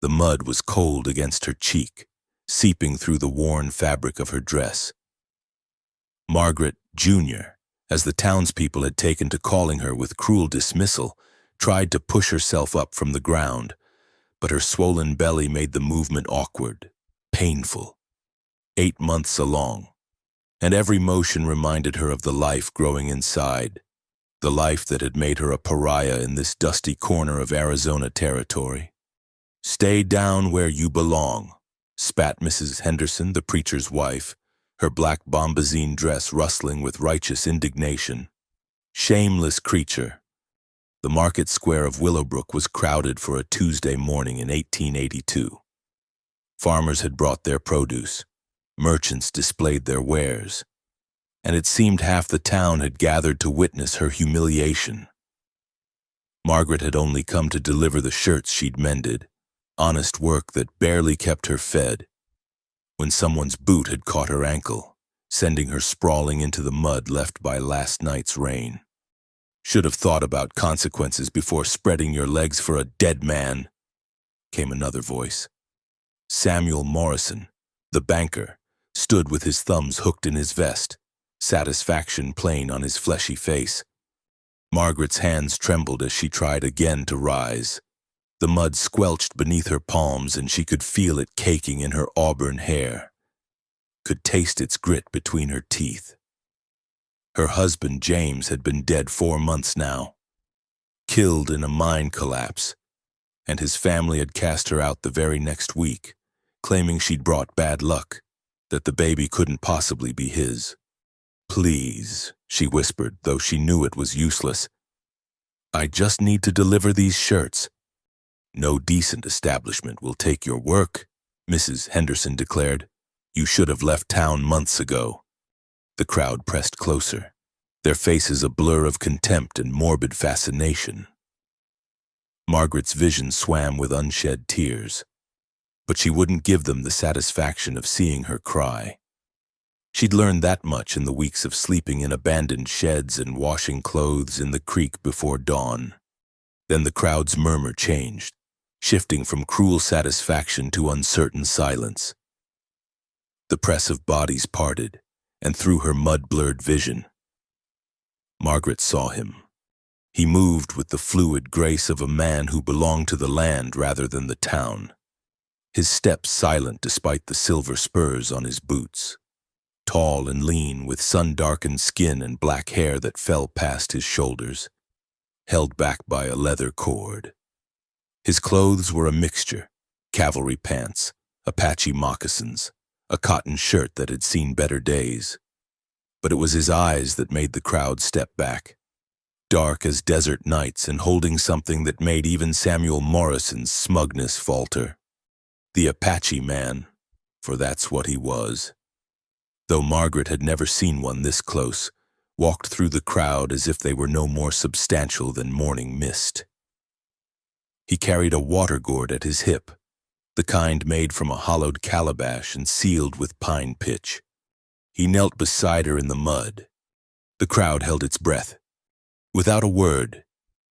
The mud was cold against her cheek, seeping through the worn fabric of her dress. Margaret, Jr., as the townspeople had taken to calling her with cruel dismissal, tried to push herself up from the ground, but her swollen belly made the movement awkward, painful. 8 months along, and every motion reminded her of the life growing inside, the life that had made her a pariah in this dusty corner of Arizona territory. "Stay down where you belong," spat Mrs. Henderson, the preacher's wife, her black bombazine dress rustling with righteous indignation. Shameless creature. The market square of Willowbrook was crowded for a Tuesday morning in 1882. Farmers had brought their produce. Merchants displayed their wares. And it seemed half the town had gathered to witness her humiliation. Margaret had only come to deliver the shirts she'd mended, honest work that barely kept her fed, when someone's boot had caught her ankle, sending her sprawling into the mud left by last night's rain. "Should have thought about consequences before spreading your legs for a dead man," came another voice. Samuel Morrison, the banker, stood with his thumbs hooked in his vest, satisfaction plain on his fleshy face. Margaret's hands trembled as she tried again to rise. The mud squelched beneath her palms and she could feel it caking in her auburn hair, could taste its grit between her teeth. Her husband, James, had been dead 4 months now, killed in a mine collapse, and his family had cast her out the very next week, claiming she'd brought bad luck, that the baby couldn't possibly be his. "Please," she whispered, though she knew it was useless. "I just need to deliver these shirts." "No decent establishment will take your work," Mrs. Henderson declared. "You should have left town months ago." The crowd pressed closer, their faces a blur of contempt and morbid fascination. Margaret's vision swam with unshed tears, but she wouldn't give them the satisfaction of seeing her cry. She'd learned that much in the weeks of sleeping in abandoned sheds and washing clothes in the creek before dawn. Then the crowd's murmur changed, shifting from cruel satisfaction to uncertain silence. The press of bodies parted, and through her mud-blurred vision, Margaret saw him. He moved with the fluid grace of a man who belonged to the land rather than the town, his steps silent despite the silver spurs on his boots. Tall and lean, with sun-darkened skin and black hair that fell past his shoulders, held back by a leather cord. His clothes were a mixture: cavalry pants, Apache moccasins, a cotton shirt that had seen better days. But it was his eyes that made the crowd step back, dark as desert nights and holding something that made even Samuel Morrison's smugness falter. The Apache man, for that's what he was. Though Margaret had never seen one this close, walked through the crowd as if they were no more substantial than morning mist. He carried a water gourd at his hip, the kind made from a hollowed calabash and sealed with pine pitch. He knelt beside her in the mud. The crowd held its breath. Without a word,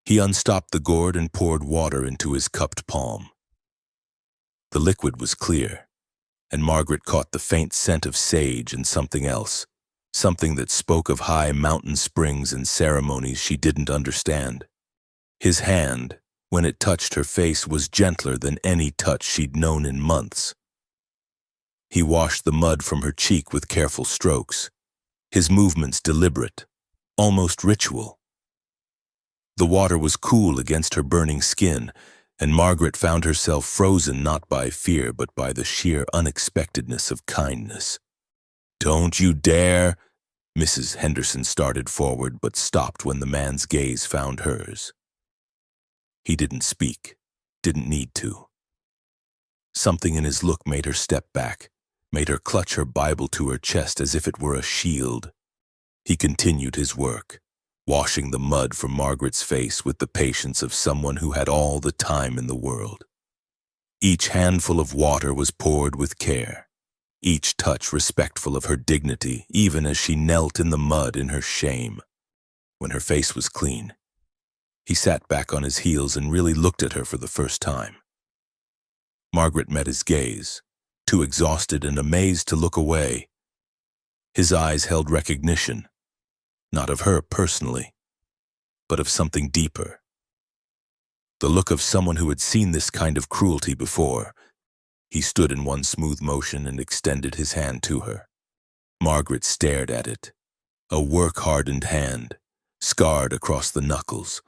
he unstopped the gourd and poured water into his cupped palm. The liquid was clear, and Margaret caught the faint scent of sage and something else, something that spoke of high mountain springs and ceremonies she didn't understand. His hand, when it touched her face, was gentler than any touch she'd known in months. He washed the mud from her cheek with careful strokes, his movements deliberate, almost ritual. The water was cool against her burning skin, and Margaret found herself frozen not by fear but by the sheer unexpectedness of kindness. "Don't you dare!" Mrs. Henderson started forward but stopped when the man's gaze found hers. He didn't speak, didn't need to. Something in his look made her step back, made her clutch her Bible to her chest as if it were a shield. He continued his work, washing the mud from Margaret's face with the patience of someone who had all the time in the world. Each handful of water was poured with care, each touch respectful of her dignity, even as she knelt in the mud in her shame. When her face was clean, he sat back on his heels and really looked at her for the first time. Margaret met his gaze, too exhausted and amazed to look away. His eyes held recognition, not of her personally, but of something deeper. The look of someone who had seen this kind of cruelty before. He stood in one smooth motion and extended his hand to her. Margaret stared at it, a work-hardened hand, scarred across the knuckles,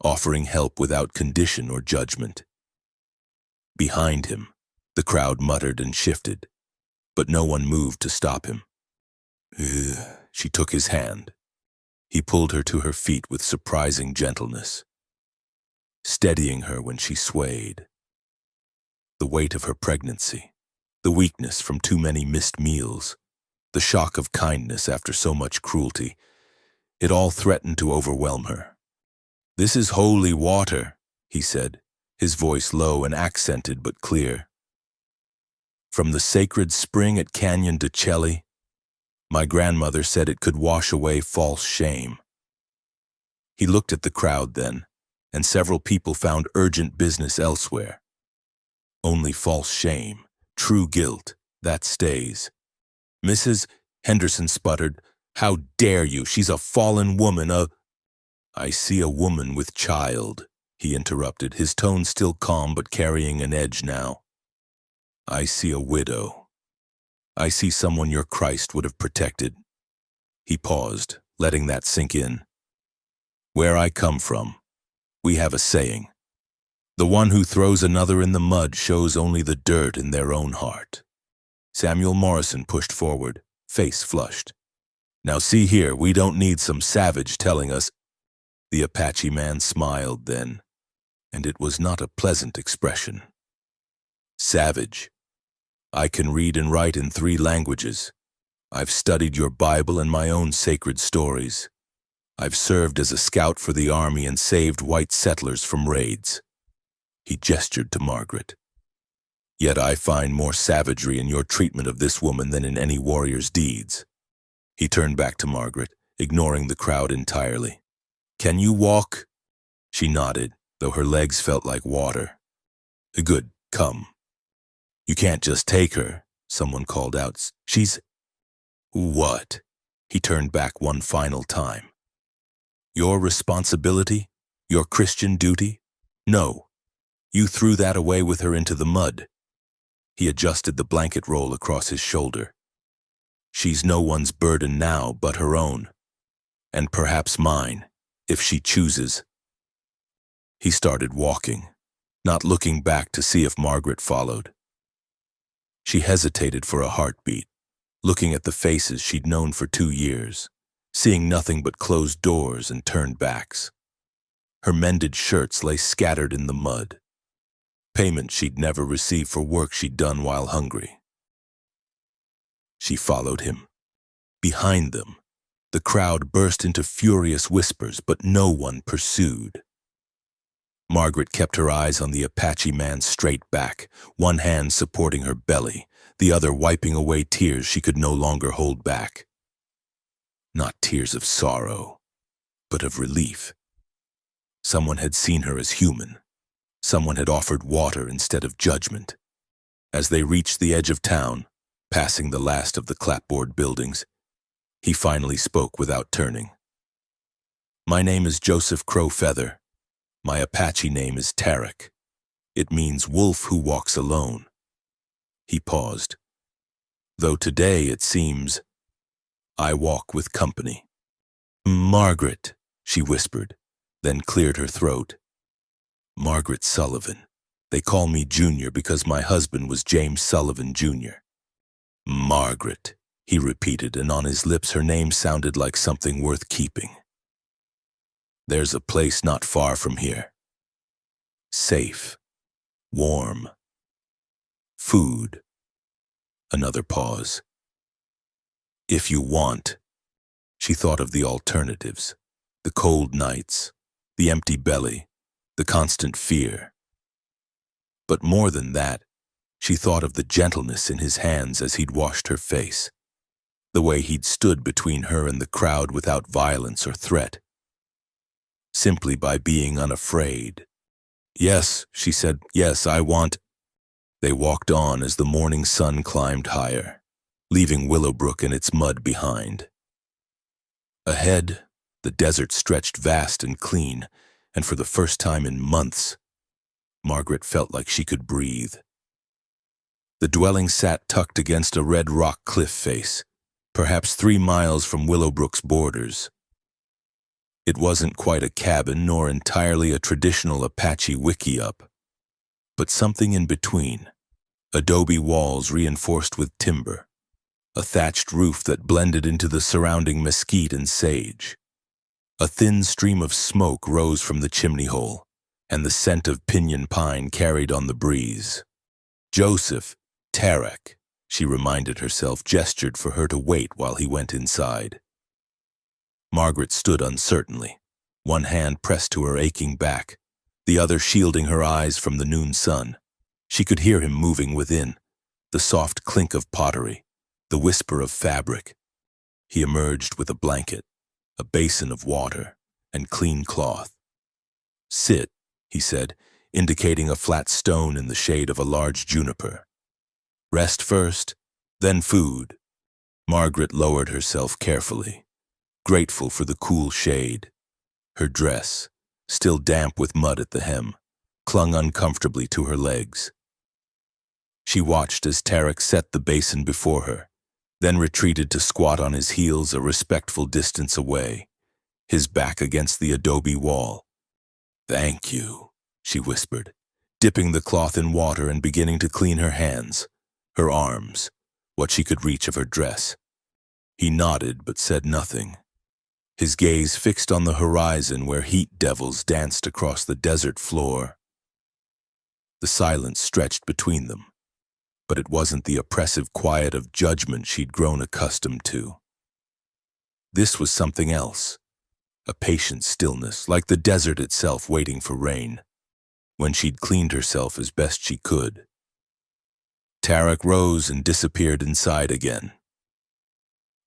offering help without condition or judgment. Behind him, the crowd muttered and shifted, but no one moved to stop him. She took his hand. He pulled her to her feet with surprising gentleness, steadying her when she swayed. The weight of her pregnancy, the weakness from too many missed meals, the shock of kindness after so much cruelty, it all threatened to overwhelm her. "This is holy water," he said, his voice low and accented but clear. "From the sacred spring at Canyon de Chelly, my grandmother said it could wash away false shame." He looked at the crowd then, and several people found urgent business elsewhere. Only false shame, true guilt, that stays. "Mrs. Henderson sputtered, "How dare you? She's a fallen woman, "I see a woman with child," he interrupted, his tone still calm but carrying an edge now. "I see a widow. I see someone your Christ would have protected." He paused, letting that sink in. "Where I come from, we have a saying. The one who throws another in the mud shows only the dirt in their own heart." Samuel Morrison pushed forward, face flushed. "Now see here, we don't need some savage telling us." The Apache man smiled then, and it was not a pleasant expression. "Savage. I can read and write in 3 languages. I've studied your Bible and my own sacred stories. I've served as a scout for the army and saved white settlers from raids." He gestured to Margaret. "Yet I find more savagery in your treatment of this woman than in any warrior's deeds." He turned back to Margaret, ignoring the crowd entirely. "Can you walk?" She nodded, though her legs felt like water. "Good, come." "You can't just take her," someone called out. "She's—" "What?" He turned back one final time. "Your responsibility? Your Christian duty? No. You threw that away with her into the mud." He adjusted the blanket roll across his shoulder. "She's no one's burden now but her own, and perhaps mine, if she chooses." He started walking, not looking back to see if Margaret followed. She hesitated for a heartbeat, looking at the faces she'd known for 2 years, seeing nothing but closed doors and turned backs. Her mended shirts lay scattered in the mud, payment she'd never received for work she'd done while hungry. She followed him. Behind them, the crowd burst into furious whispers, but no one pursued. Margaret kept her eyes on the Apache man's straight back, one hand supporting her belly, the other wiping away tears she could no longer hold back. Not tears of sorrow, but of relief. Someone had seen her as human. Someone had offered water instead of judgment. As they reached the edge of town, passing the last of the clapboard buildings, he finally spoke without turning. "My name is Joseph Crowfeather. My Apache name is Tarek. It means wolf who walks alone." He paused. "Though today, it seems, I walk with company." "Margaret," she whispered, then cleared her throat. "Margaret Sullivan. They call me Junior because my husband was James Sullivan, Jr." "Margaret," he repeated, and on his lips her name sounded like something worth keeping. "There's a place not far from here. Safe. Warm. Food." Another pause. "If you want." She thought of the alternatives, the cold nights, the empty belly, the constant fear. But more than that, she thought of the gentleness in his hands as he'd washed her face, the way he'd stood between her and the crowd without violence or threat, simply by being unafraid. "Yes," she said, "yes, I want—" They walked on as the morning sun climbed higher, leaving Willowbrook and its mud behind. Ahead, the desert stretched vast and clean, and for the first time in months, Margaret felt like she could breathe. The dwelling sat tucked against a red rock cliff face, perhaps 3 miles from Willowbrook's borders. It wasn't quite a cabin nor entirely a traditional Apache wickiup, but something in between. Adobe walls reinforced with timber, a thatched roof that blended into the surrounding mesquite and sage. A thin stream of smoke rose from the chimney hole, and the scent of pinyon pine carried on the breeze. Joseph, Tarek, she reminded herself, gestured for her to wait while he went inside. Margaret stood uncertainly, one hand pressed to her aching back, the other shielding her eyes from the noon sun. She could hear him moving within, the soft clink of pottery, the whisper of fabric. He emerged with a blanket, a basin of water, and clean cloth. "Sit," he said, indicating a flat stone in the shade of a large juniper. "Rest first, then food." Margaret lowered herself carefully, grateful for the cool shade. Her dress, still damp with mud at the hem, clung uncomfortably to her legs. She watched as Tarek set the basin before her, then retreated to squat on his heels a respectful distance away, his back against the adobe wall. "Thank you," she whispered, dipping the cloth in water and beginning to clean her hands, her arms, what she could reach of her dress. He nodded but said nothing, his gaze fixed on the horizon where heat devils danced across the desert floor. The silence stretched between them, but it wasn't the oppressive quiet of judgment she'd grown accustomed to. This was something else, a patient stillness, like the desert itself waiting for rain, when she'd cleaned herself as best she could. Tarek rose and disappeared inside again.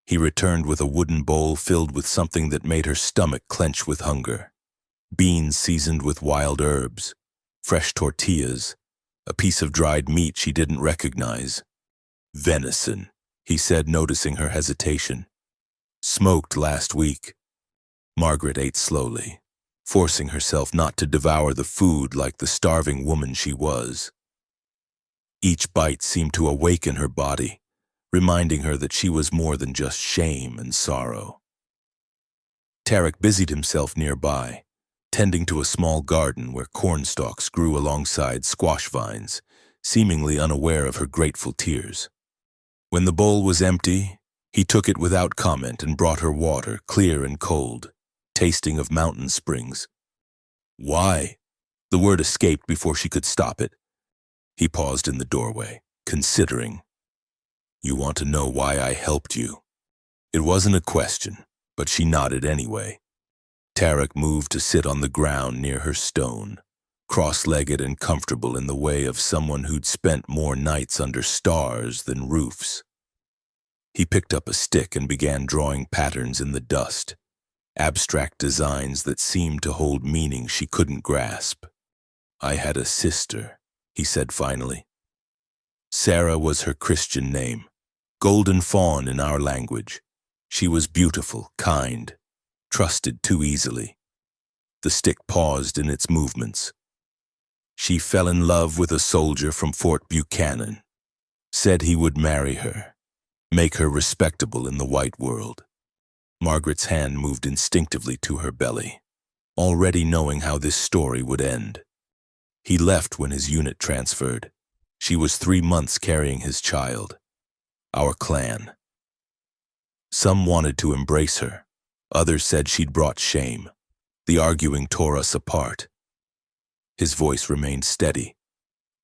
He returned with a wooden bowl filled with something that made her stomach clench with hunger. Beans seasoned with wild herbs, fresh tortillas, a piece of dried meat she didn't recognize. "Venison," he said, noticing her hesitation. "Smoked last week." Margaret ate slowly, forcing herself not to devour the food like the starving woman she was. Each bite seemed to awaken her body, reminding her that she was more than just shame and sorrow. Tarek busied himself nearby, tending to a small garden where cornstalks grew alongside squash vines, seemingly unaware of her grateful tears. When the bowl was empty, he took it without comment and brought her water, clear and cold, tasting of mountain springs. "Why?" The word escaped before she could stop it. He paused in the doorway, considering. "You want to know why I helped you?" It wasn't a question, but she nodded anyway. Tarek moved to sit on the ground near her stone, cross-legged and comfortable in the way of someone who'd spent more nights under stars than roofs. He picked up a stick and began drawing patterns in the dust, abstract designs that seemed to hold meaning she couldn't grasp. "I had a sister," he said finally. Sarah was her Christian name, Golden Fawn in our language. She was beautiful, kind, trusted too easily. The stick paused in its movements. "She fell in love with a soldier from Fort Buchanan, said he would marry her, make her respectable in the white world." Margaret's hand moved instinctively to her belly, already knowing how this story would end. He left when his unit transferred. She was 3 months carrying his child. Our clan. Some wanted to embrace her. Others said she'd brought shame. The arguing tore us apart. His voice remained steady,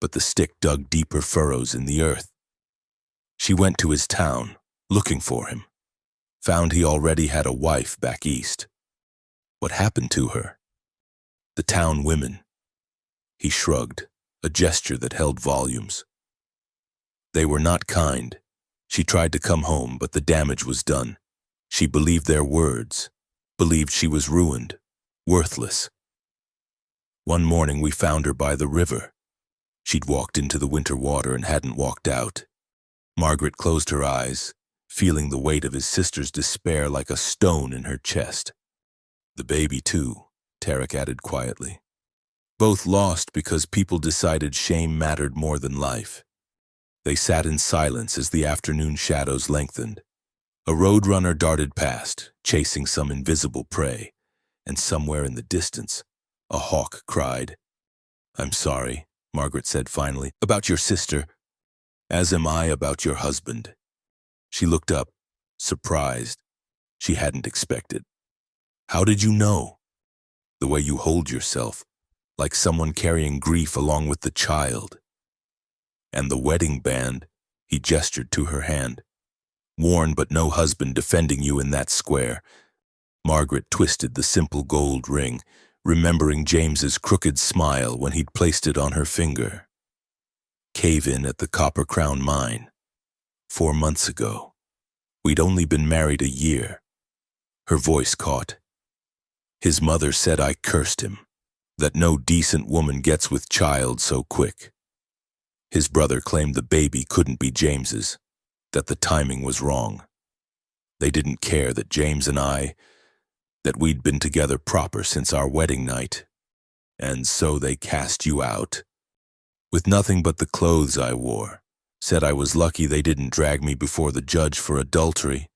but the stick dug deeper furrows in the earth. She went to his town, looking for him. Found he already had a wife back east. What happened to her? The town women. He shrugged, a gesture that held volumes. They were not kind. She tried to come home, but the damage was done. She believed their words, believed she was ruined, worthless. One morning we found her by the river. She'd walked into the winter water and hadn't walked out. Margaret closed her eyes, feeling the weight of his sister's despair like a stone in her chest. The baby, too, Tarek added quietly. Both lost because people decided shame mattered more than life. They sat in silence as the afternoon shadows lengthened. A roadrunner darted past, chasing some invisible prey, and somewhere in the distance, a hawk cried. "I'm sorry," Margaret said finally, "about your sister, as am I about your husband." She looked up, surprised. She hadn't expected. "How did you know?" "The way you hold yourself, like someone carrying grief along with the child." "And the wedding band," he gestured to her hand. "Worn but no husband defending you in that square." Margaret twisted the simple gold ring, remembering James's crooked smile when he'd placed it on her finger. Cave-in at the Copper Crown mine. 4 months ago. We'd only been married a year. Her voice caught. His mother said I cursed him, that no decent woman gets with child so quick. His brother claimed the baby couldn't be James's, that the timing was wrong. They didn't care that James and that we'd been together proper since our wedding night. And so they cast you out. With nothing but the clothes I wore. Said I was lucky they didn't drag me before the judge for adultery.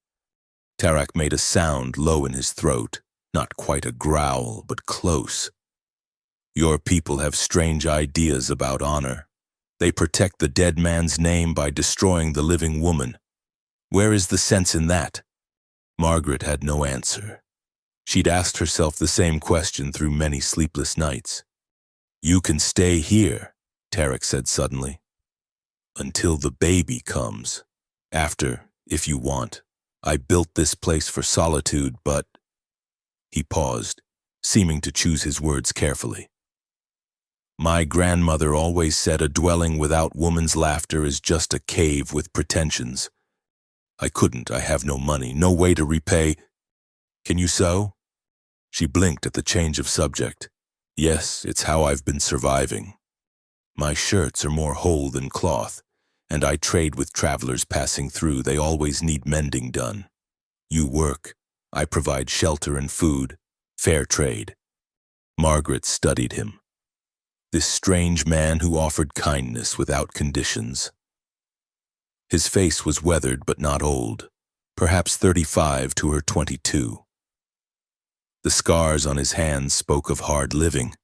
Tarek made a sound low in his throat, not quite a growl, but close. Your people have strange ideas about honor. They protect the dead man's name by destroying the living woman. Where is the sense in that? Margaret had no answer. She'd asked herself the same question through many sleepless nights. You can stay here, Tarek said suddenly. Until the baby comes. After, if you want. I built this place for solitude, but... He paused, seeming to choose his words carefully. My grandmother always said a dwelling without woman's laughter is just a cave with pretensions. I have no money, no way to repay. Can you sew? She blinked at the change of subject. Yes, it's how I've been surviving. My shirts are more whole than cloth, and I trade with travelers passing through. They always need mending done. You work. I provide shelter and food. Fair trade. Margaret studied him. This strange man who offered kindness without conditions. His face was weathered but not old, perhaps 35 to her 22. The scars on his hands spoke of hard living,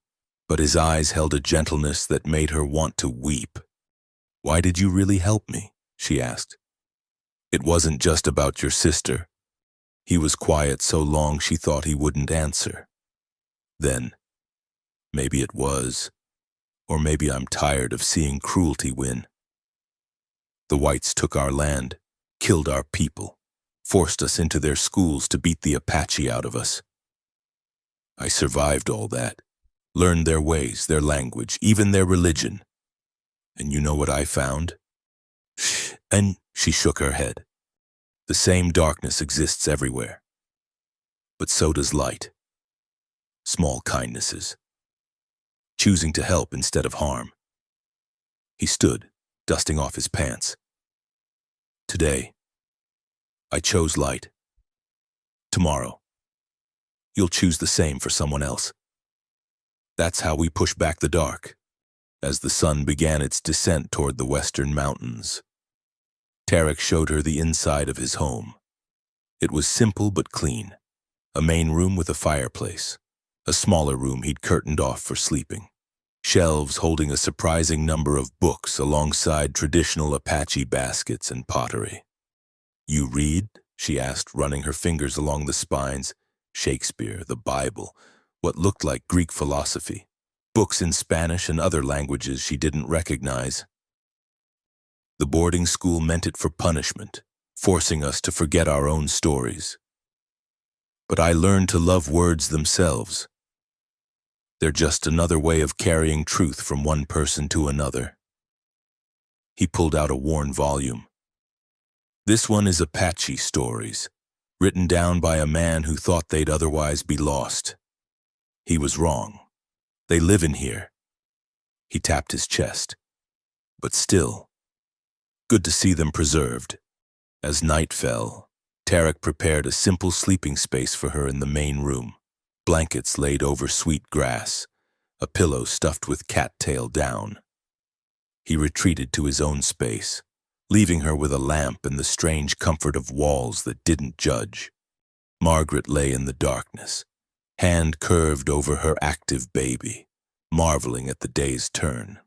but his eyes held a gentleness that made her want to weep. Why did you really help me? She asked. It wasn't just about your sister. He was quiet so long she thought he wouldn't answer. Then, maybe it was, or maybe I'm tired of seeing cruelty win. The whites took our land, killed our people, forced us into their schools to beat the Apache out of us. I survived all that, learned their ways, their language, even their religion. And you know what I found? And she shook her head. The same darkness exists everywhere. But so does light. Small kindnesses. Choosing to help instead of harm. He stood, dusting off his pants. Today, I chose light. Tomorrow, you'll choose the same for someone else. That's how we push back the dark, as the sun began its descent toward the western mountains. Tarek showed her the inside of his home. It was simple but clean. A main room with a fireplace. A smaller room he'd curtained off for sleeping. Shelves holding a surprising number of books alongside traditional Apache baskets and pottery. You read? She asked, running her fingers along the spines. Shakespeare, the Bible, what looked like Greek philosophy. Books in Spanish and other languages she didn't recognize. The boarding school meant it for punishment, forcing us to forget our own stories. But I learned to love words themselves. They're just another way of carrying truth from one person to another. He pulled out a worn volume. This one is Apache Stories, written down by a man who thought they'd otherwise be lost. He was wrong. They live in here. He tapped his chest. but still, good to see them preserved. As night fell, Tarek prepared a simple sleeping space for her in the main room. Blankets laid over sweet grass, a pillow stuffed with cattail down. He retreated to his own space, leaving her with a lamp and the strange comfort of walls that didn't judge. Margaret lay in the darkness, hand curved over her active baby, marveling at the day's turn.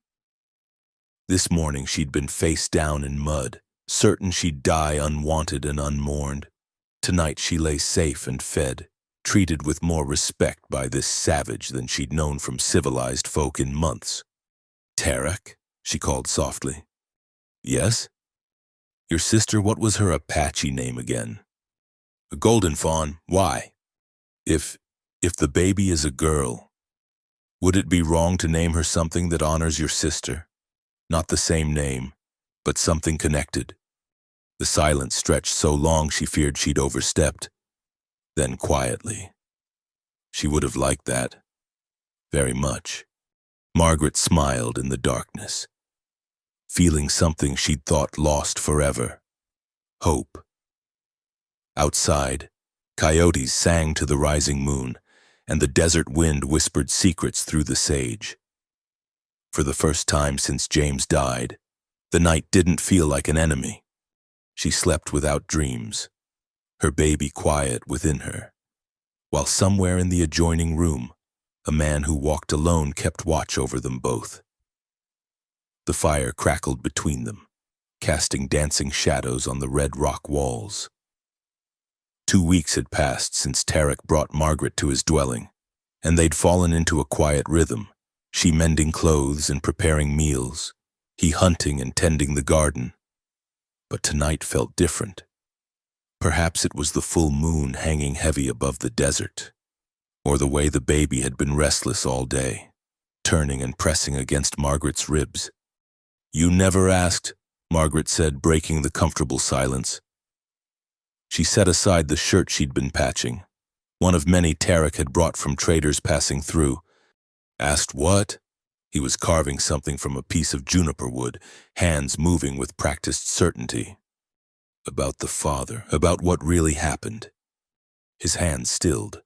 This morning she'd been face down in mud, certain she'd die unwanted and unmourned. Tonight she lay safe and fed, treated with more respect by this savage than she'd known from civilized folk in months. "Tarek?" she called softly. "Yes? Your sister, what was her Apache name again?" "A golden fawn. Why?" If the baby is a girl, would it be wrong to name her something that honors your sister? Not the same name, but something connected." The silence stretched so long she feared she'd overstepped. Then quietly, "She would have liked that. Very much." Margaret smiled in the darkness, feeling something she'd thought lost forever. Hope. Outside, coyotes sang to the rising moon, and the desert wind whispered secrets through the sage. For the first time since James died, the night didn't feel like an enemy. She slept without dreams, her baby quiet within her, while somewhere in the adjoining room, a man who walked alone kept watch over them both. The fire crackled between them, casting dancing shadows on the red rock walls. 2 weeks had passed since Tarek brought Margaret to his dwelling, and they'd fallen into a quiet rhythm, she mending clothes and preparing meals, he hunting and tending the garden. But tonight felt different. Perhaps it was the full moon hanging heavy above the desert, or the way the baby had been restless all day, turning and pressing against Margaret's ribs. "You never asked," Margaret said, breaking the comfortable silence. She set aside the shirt she'd been patching, one of many Tarek had brought from traders passing through. "Asked what?" He was carving something from a piece of juniper wood, hands moving with practiced certainty. "About the father, about what really happened." His hands stilled.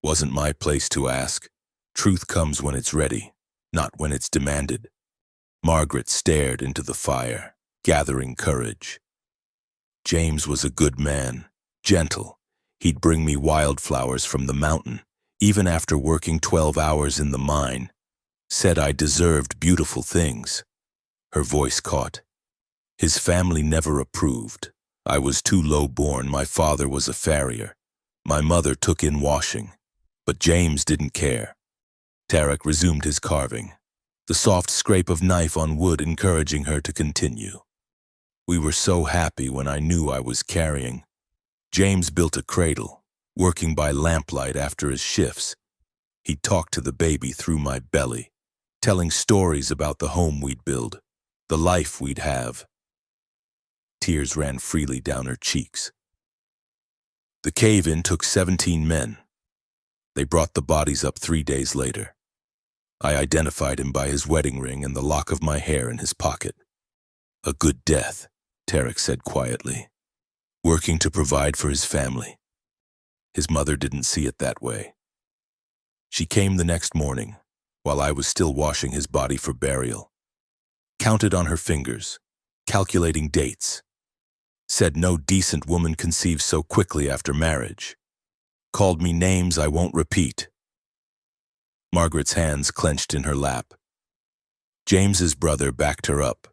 "Wasn't my place to ask. Truth comes when it's ready, not when it's demanded." Margaret stared into the fire, gathering courage. "James was a good man, gentle. He'd bring me wildflowers from the mountain, even after working 12 hours in the mine. Said I deserved beautiful things." Her voice caught. "His family never approved. I was too low-born. My father was a farrier. My mother took in washing. But James didn't care." Tarek resumed his carving, the soft scrape of knife on wood encouraging her to continue. "We were so happy when I knew I was carrying. James built a cradle, working by lamplight after his shifts. He talked to the baby through my belly, telling stories about the home we'd build, the life we'd have." Tears ran freely down her cheeks. "The cave-in took 17 men. They brought the bodies up 3 days later. I identified him by his wedding ring and the lock of my hair in his pocket. A good death," Tarek said quietly, "working to provide for his family." His mother didn't see it that way. She came the next morning, while I was still washing his body for burial. Counted on her fingers, calculating dates. Said no decent woman conceives so quickly after marriage. Called me names I won't repeat. Margaret's hands clenched in her lap. James's brother backed her up.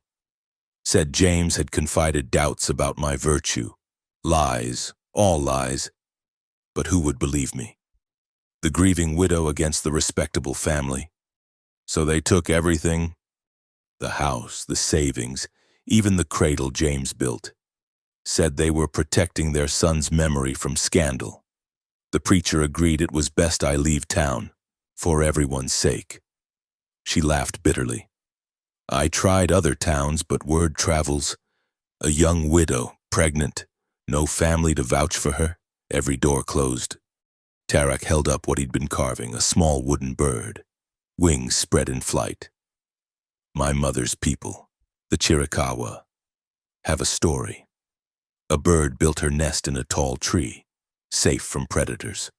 Said James had confided doubts about my virtue. Lies, all lies. But who would believe me? The grieving widow against the respectable family. So they took everything. The house, the savings, even the cradle James built. Said they were protecting their son's memory from scandal. The preacher agreed it was best I leave town, for everyone's sake. She laughed bitterly. I tried other towns, but word travels. A young widow, pregnant, no family to vouch for her, every door closed. Tarek held up what he'd been carving, a small wooden bird, wings spread in flight. My mother's people. The Chiricahua have a story. A bird built her nest in a tall tree, safe from predators.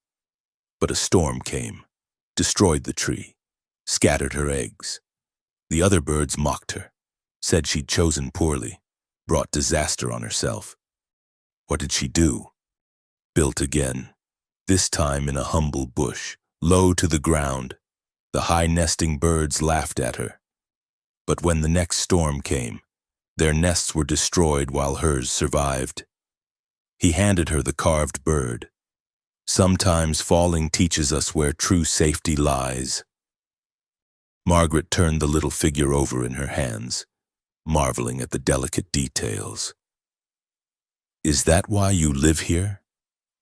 But a storm came, destroyed the tree, scattered her eggs. The other birds mocked her, said she'd chosen poorly, brought disaster on herself. What did she do? Built again, this time in a humble bush, low to the ground. The high nesting birds laughed at her. But when the next storm came, their nests were destroyed while hers survived. He handed her the carved bird. Sometimes falling teaches us where true safety lies. Margaret turned the little figure over in her hands, marveling at the delicate details. Is that why you live here,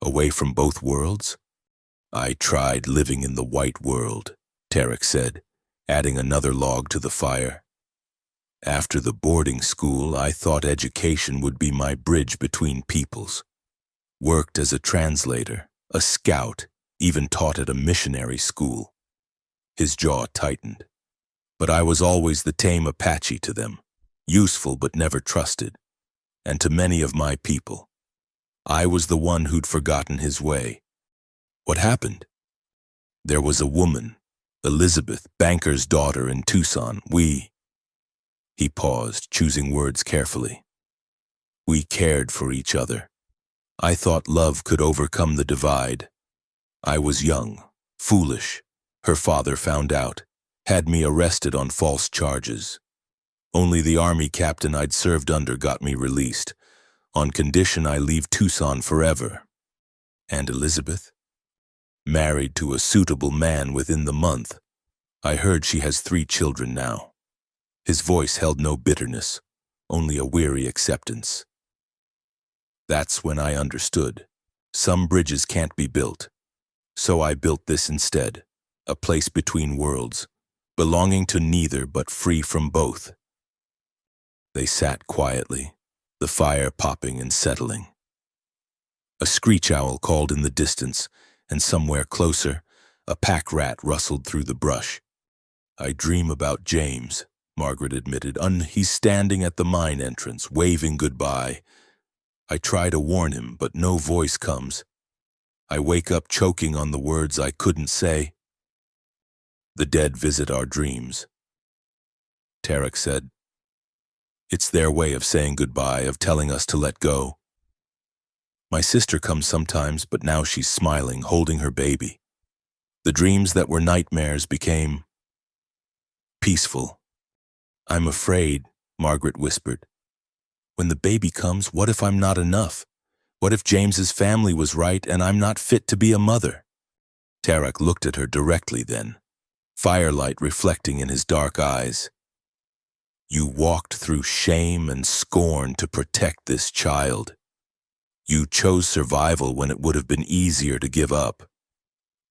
away from both worlds? I tried living in the white world, Tarek said, adding another log to the fire. After the boarding school, I thought education would be my bridge between peoples. Worked as a translator, a scout, even taught at a missionary school. His jaw tightened. But I was always the tame Apache to them, useful but never trusted. And to many of my people, I was the one who'd forgotten his way. What happened? There was a woman, Elizabeth, banker's daughter in Tucson. He paused, choosing words carefully. We cared for each other. I thought love could overcome the divide. I was young, foolish. Her father found out, had me arrested on false charges. Only the army captain I'd served under got me released, on condition I leave Tucson forever. And Elizabeth? Married to a suitable man within the month. I heard she has 3 children now. His voice held no bitterness, only a weary acceptance. That's when I understood. Some bridges can't be built. So I built this instead, a place between worlds, belonging to neither but free from both. They sat quietly, the fire popping and settling. A screech owl called in the distance, and somewhere closer, a pack rat rustled through the brush. I dream about James, Margaret admitted. He's standing at the mine entrance, waving goodbye. I try to warn him, but no voice comes. I wake up choking on the words I couldn't say. The dead visit our dreams. Tarek said, it's their way of saying goodbye, of telling us to let go. My sister comes sometimes, but now she's smiling, holding her baby. The dreams that were nightmares became peaceful. I'm afraid, Margaret whispered. When the baby comes, what if I'm not enough? What if James's family was right and I'm not fit to be a mother? Tarek looked at her directly then, firelight reflecting in his dark eyes. You walked through shame and scorn to protect this child. You chose survival when it would have been easier to give up.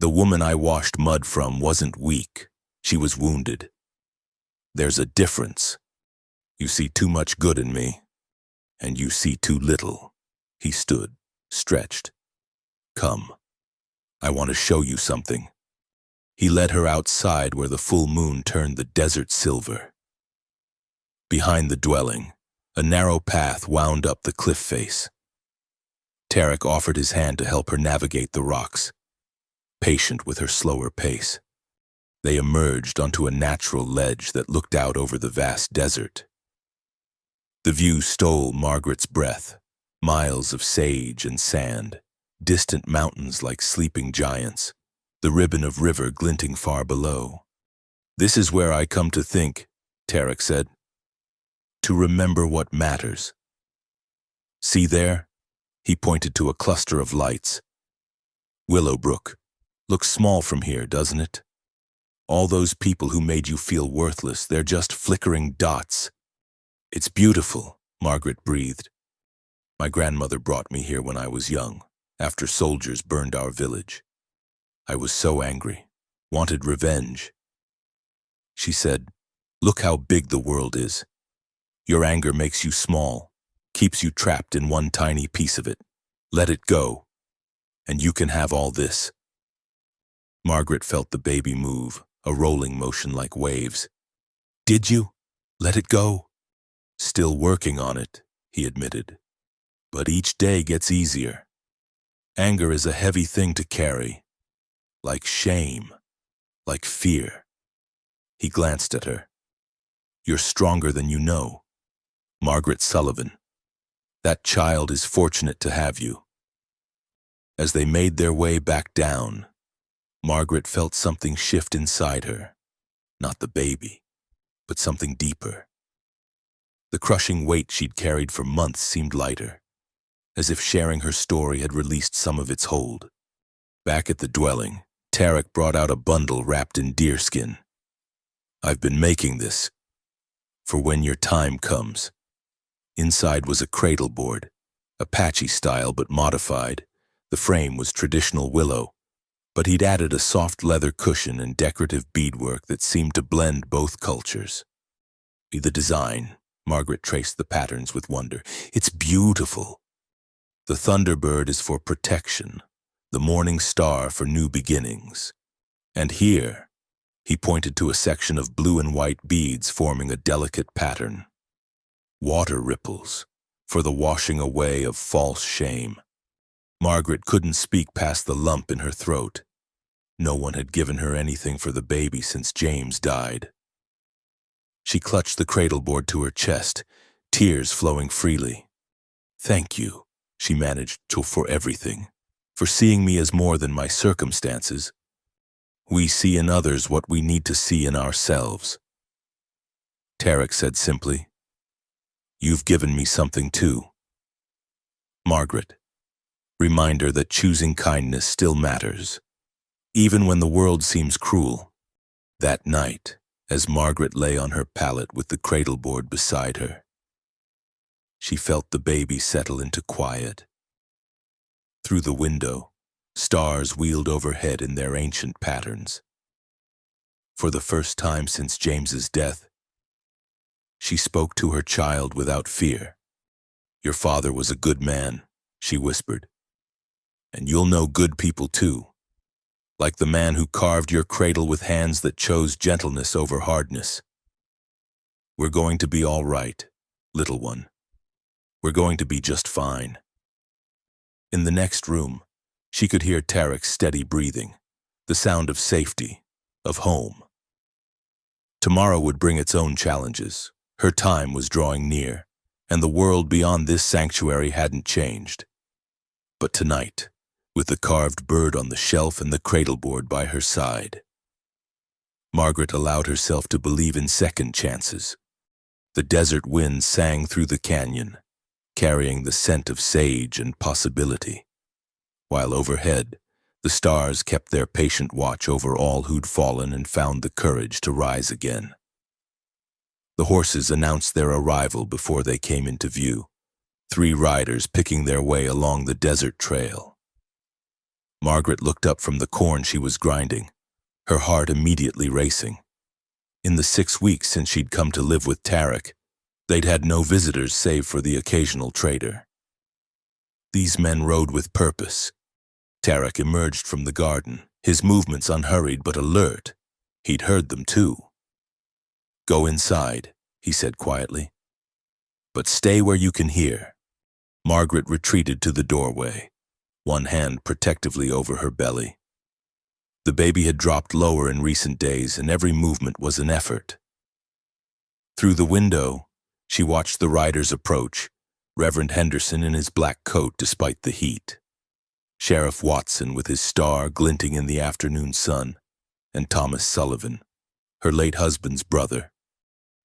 The woman I washed mud from wasn't weak. She was wounded. There's a difference. You see too much good in me, and you see too little. He stood, stretched. Come. I want to show you something. He led her outside where the full moon turned the desert silver. Behind the dwelling, a narrow path wound up the cliff face. Tarek offered his hand to help her navigate the rocks, patient with her slower pace. They emerged onto a natural ledge that looked out over the vast desert. The view stole Margaret's breath, miles of sage and sand, distant mountains like sleeping giants, the ribbon of river glinting far below. This is where I come to think, Tarek said, to remember what matters. See there? He pointed to a cluster of lights. Willowbrook. Looks small from here, doesn't it? All those people who made you feel worthless, they're just flickering dots. It's beautiful, Margaret breathed. My grandmother brought me here when I was young, after soldiers burned our village. I was so angry, wanted revenge. She said, look how big the world is. Your anger makes you small, keeps you trapped in one tiny piece of it. Let it go, and you can have all this. Margaret felt the baby move, a rolling motion like waves. Did you? Let it go? Still working on it, he admitted. But each day gets easier. Anger is a heavy thing to carry, like shame, like fear. He glanced at her. You're stronger than you know. Margaret Sullivan. That child is fortunate to have you. As they made their way back down, Margaret felt something shift inside her. Not the baby, but something deeper. The crushing weight she'd carried for months seemed lighter, as if sharing her story had released some of its hold. Back at the dwelling, Tarek brought out a bundle wrapped in deerskin. I've been making this, for when your time comes. Inside was a cradle board, Apache style but modified. The frame was traditional willow, but he'd added a soft leather cushion and decorative beadwork that seemed to blend both cultures. The design, Margaret traced the patterns with wonder. It's beautiful. The thunderbird is for protection, the morning star for new beginnings. And here, he pointed to a section of blue and white beads forming a delicate pattern. Water ripples, for the washing away of false shame. Margaret couldn't speak past the lump in her throat. No one had given her anything for the baby since James died. She clutched the cradle board to her chest, tears flowing freely. Thank you, she managed to, for everything, for seeing me as more than my circumstances. We see in others what we need to see in ourselves. Tarek said simply, You've given me something too. Margaret. Reminder that choosing kindness still matters, even when the world seems cruel. That night, as Margaret lay on her pallet with the cradle board beside her, she felt the baby settle into quiet. Through the window, stars wheeled overhead in their ancient patterns. For the first time since James's death, she spoke to her child without fear. Your father was a good man, she whispered. And you'll know good people too, like the man who carved your cradle with hands that chose gentleness over hardness. We're going to be all right, little one. We're going to be just fine. In the next room, she could hear Tarek's steady breathing, the sound of safety, of home. Tomorrow would bring its own challenges. Her time was drawing near, and the world beyond this sanctuary hadn't changed. But tonight, with the carved bird on the shelf and the cradle board by her side, Margaret allowed herself to believe in second chances. The desert wind sang through the canyon, carrying the scent of sage and possibility, while overhead, the stars kept their patient watch over all who'd fallen and found the courage to rise again. The horses announced their arrival before they came into view, 3 riders picking their way along the desert trail. Margaret looked up from the corn she was grinding, her heart immediately racing. In the 6 weeks since she'd come to live with Tarek, they'd had no visitors save for the occasional trader. These men rode with purpose. Tarek emerged from the garden, his movements unhurried but alert. He'd heard them too. Go inside, he said quietly. But stay where you can hear. Margaret retreated to the doorway, one hand protectively over her belly. The baby had dropped lower in recent days, and every movement was an effort. Through the window, she watched the riders approach, Reverend Henderson in his black coat despite the heat, Sheriff Watson with his star glinting in the afternoon sun, and Thomas Sullivan, her late husband's brother.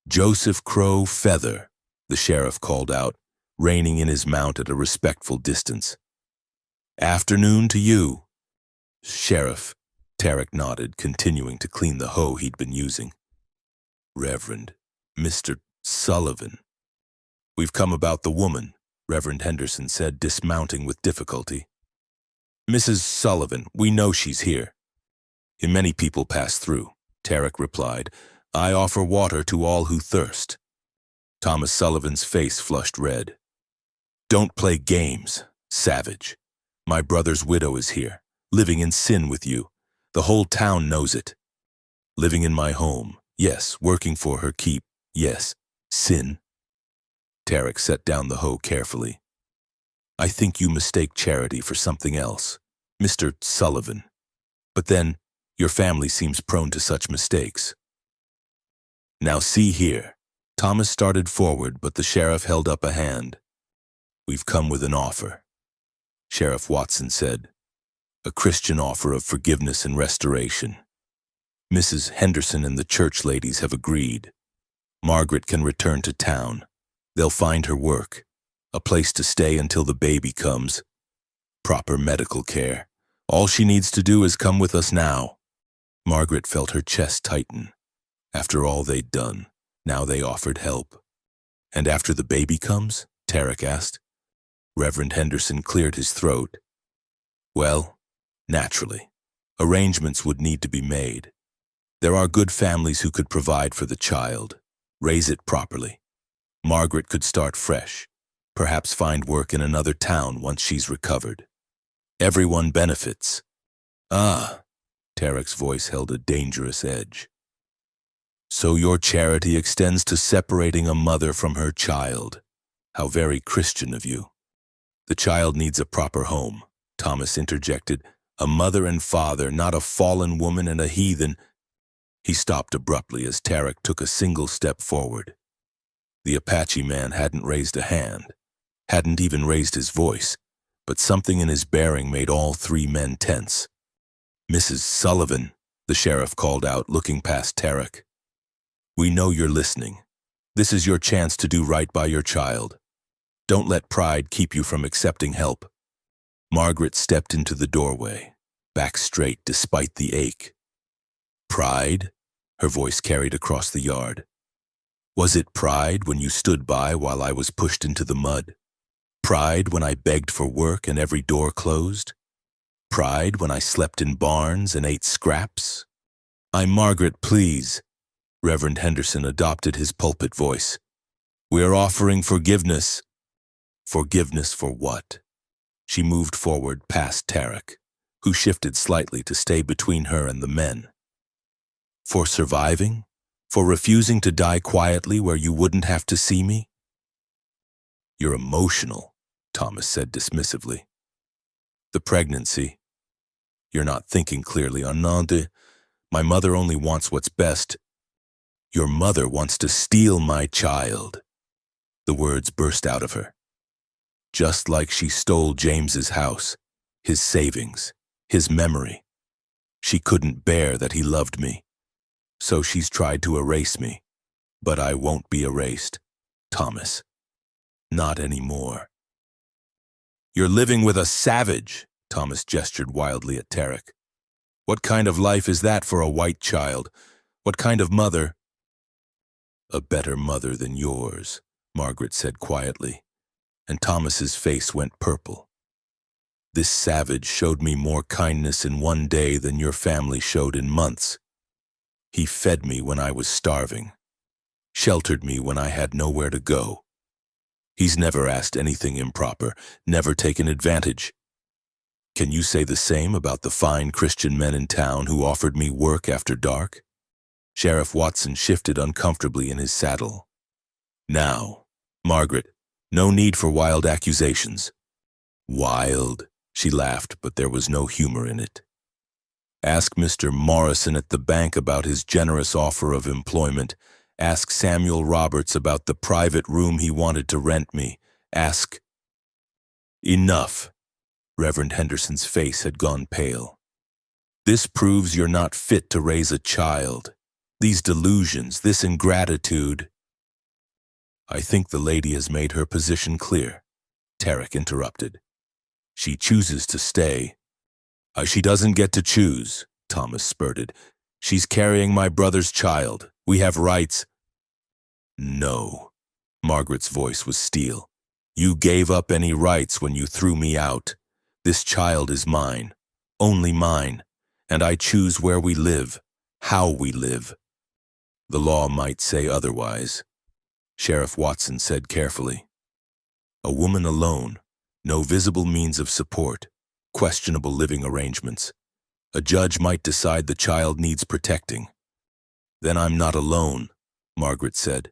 Joseph Crow Feather, the sheriff called out, reining in his mount at a respectful distance. Afternoon to you, Sheriff, Tarek nodded, continuing to clean the hoe he'd been using. Reverend, Mr. Sullivan. We've come about the woman, Reverend Henderson said, dismounting with difficulty. Mrs. Sullivan, we know she's here. Many people pass through, Tarek replied. I offer water to all who thirst. Thomas Sullivan's face flushed red. Don't play games, savage. My brother's widow is here, living in sin with you. The whole town knows it. Living in my home, yes. Working for her keep, yes. Sin. Tarek set down the hoe carefully. I think you mistake charity for something else, Mr. Sullivan. But then, your family seems prone to such mistakes. Now see here. Thomas started forward, but the sheriff held up a hand. We've come with an offer. Sheriff Watson said, a Christian offer of forgiveness and restoration. Mrs. Henderson and the church ladies have agreed. Margaret can return to town. They'll find her work, a place to stay until the baby comes, proper medical care. All she needs to do is come with us now. Margaret felt her chest tighten. After all they'd done, now they offered help. And after the baby comes? Tarek asked. Reverend Henderson cleared his throat. Well, naturally, arrangements would need to be made. There are good families who could provide for the child, raise it properly. Margaret could start fresh, perhaps find work in another town once she's recovered. Everyone benefits. Ah, Tarek's voice held a dangerous edge. So your charity extends to separating a mother from her child. How very Christian of you. The child needs a proper home, Thomas interjected. A mother and father, not a fallen woman and a heathen. He stopped abruptly as Tarek took a single step forward. The Apache man hadn't raised a hand, hadn't even raised his voice, but something in his bearing made all three men tense. Mrs. Sullivan, the sheriff called out, looking past Tarek. We know you're listening. This is your chance to do right by your child. Don't let pride keep you from accepting help. Margaret stepped into the doorway, back straight despite the ache. Pride? Her voice carried across the yard. Was it pride when you stood by while I was pushed into the mud? Pride when I begged for work and every door closed? Pride when I slept in barns and ate scraps? I'm Margaret, please. Reverend Henderson adopted his pulpit voice. We're offering forgiveness. Forgiveness for what? She moved forward past Tarek, who shifted slightly to stay between her and the men. For surviving? For refusing to die quietly where you wouldn't have to see me? You're emotional, Thomas said dismissively. The pregnancy. You're not thinking clearly, Anande. My mother only wants what's best. Your mother wants to steal my child. The words burst out of her. Just like she stole James's house, his savings, his memory. She couldn't bear that he loved me. So she's tried to erase me. But I won't be erased, Thomas. Not anymore. You're living with a savage, Thomas gestured wildly at Tarek. What kind of life is that for a white child? What kind of mother? A better mother than yours, Margaret said quietly, and Thomas's face went purple. This savage showed me more kindness in one day than your family showed in months. He fed me when I was starving, sheltered me when I had nowhere to go. He's never asked anything improper, never taken advantage. Can you say the same about the fine Christian men in town who offered me work after dark? Sheriff Watson shifted uncomfortably in his saddle. Now, Margaret, no need for wild accusations. Wild, she laughed, but there was no humor in it. Ask Mr. Morrison at the bank about his generous offer of employment. Ask Samuel Roberts about the private room he wanted to rent me. Ask... Enough. Reverend Henderson's face had gone pale. This proves you're not fit to raise a child. These delusions, this ingratitude. I think the lady has made her position clear, Tarek interrupted. She chooses to stay. She doesn't get to choose, Thomas spurted. She's carrying my brother's child. We have rights. No. Margaret's voice was steel. You gave up any rights when you threw me out. This child is mine, only mine, and I choose where we live, how we live. The law might say otherwise, Sheriff Watson said carefully. A woman alone, no visible means of support, questionable living arrangements. A judge might decide the child needs protecting. Then I'm not alone, Margaret said.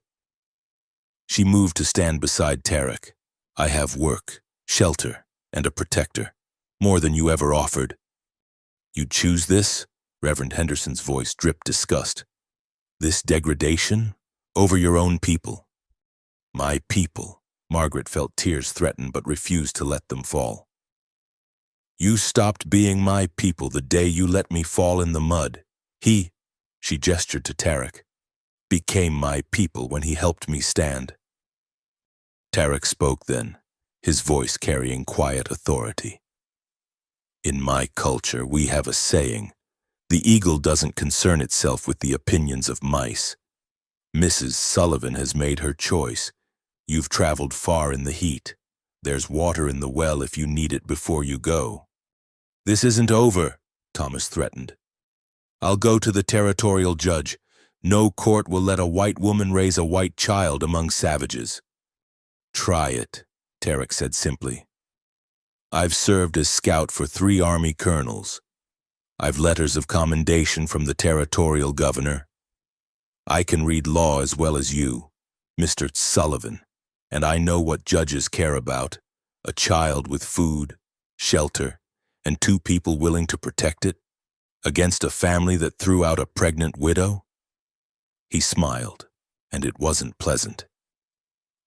She moved to stand beside Tarek. I have work, shelter, and a protector. More than you ever offered. You'd choose this? Reverend Henderson's voice dripped disgust. This degradation? Over your own people. My people. Margaret felt tears threaten but refused to let them fall. You stopped being my people the day you let me fall in the mud. He, she gestured to Tarek, became my people when he helped me stand. Tarek spoke then, his voice carrying quiet authority. In my culture, we have a saying, the eagle doesn't concern itself with the opinions of mice. Mrs. Sullivan has made her choice. You've traveled far in the heat. There's water in the well if you need it before you go. This isn't over, Thomas threatened. I'll go to the territorial judge. No court will let a white woman raise a white child among savages. Try it, Tarek said simply. I've served as scout for 3 army colonels. I've letters of commendation from the territorial governor. I can read law as well as you, Mr. Sullivan, and I know what judges care about, a child with food, shelter, and 2 people willing to protect it, against a family that threw out a pregnant widow. He smiled, and it wasn't pleasant.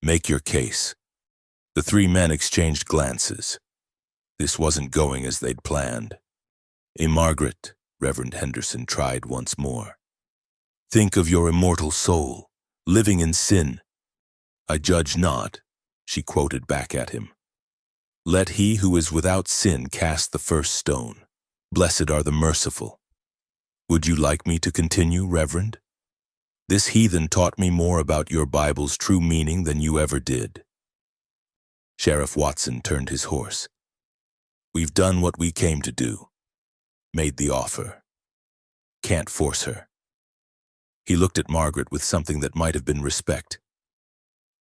Make your case. The 3 men exchanged glances. This wasn't going as they'd planned. Margaret, Reverend Henderson tried once more. Think of your immortal soul, living in sin. I judge not, she quoted back at him. Let he who is without sin cast the first stone. Blessed are the merciful. Would you like me to continue, Reverend? This heathen taught me more about your Bible's true meaning than you ever did. Sheriff Watson turned his horse. We've done what we came to do. Made the offer. Can't force her. He looked at Margaret with something that might have been respect.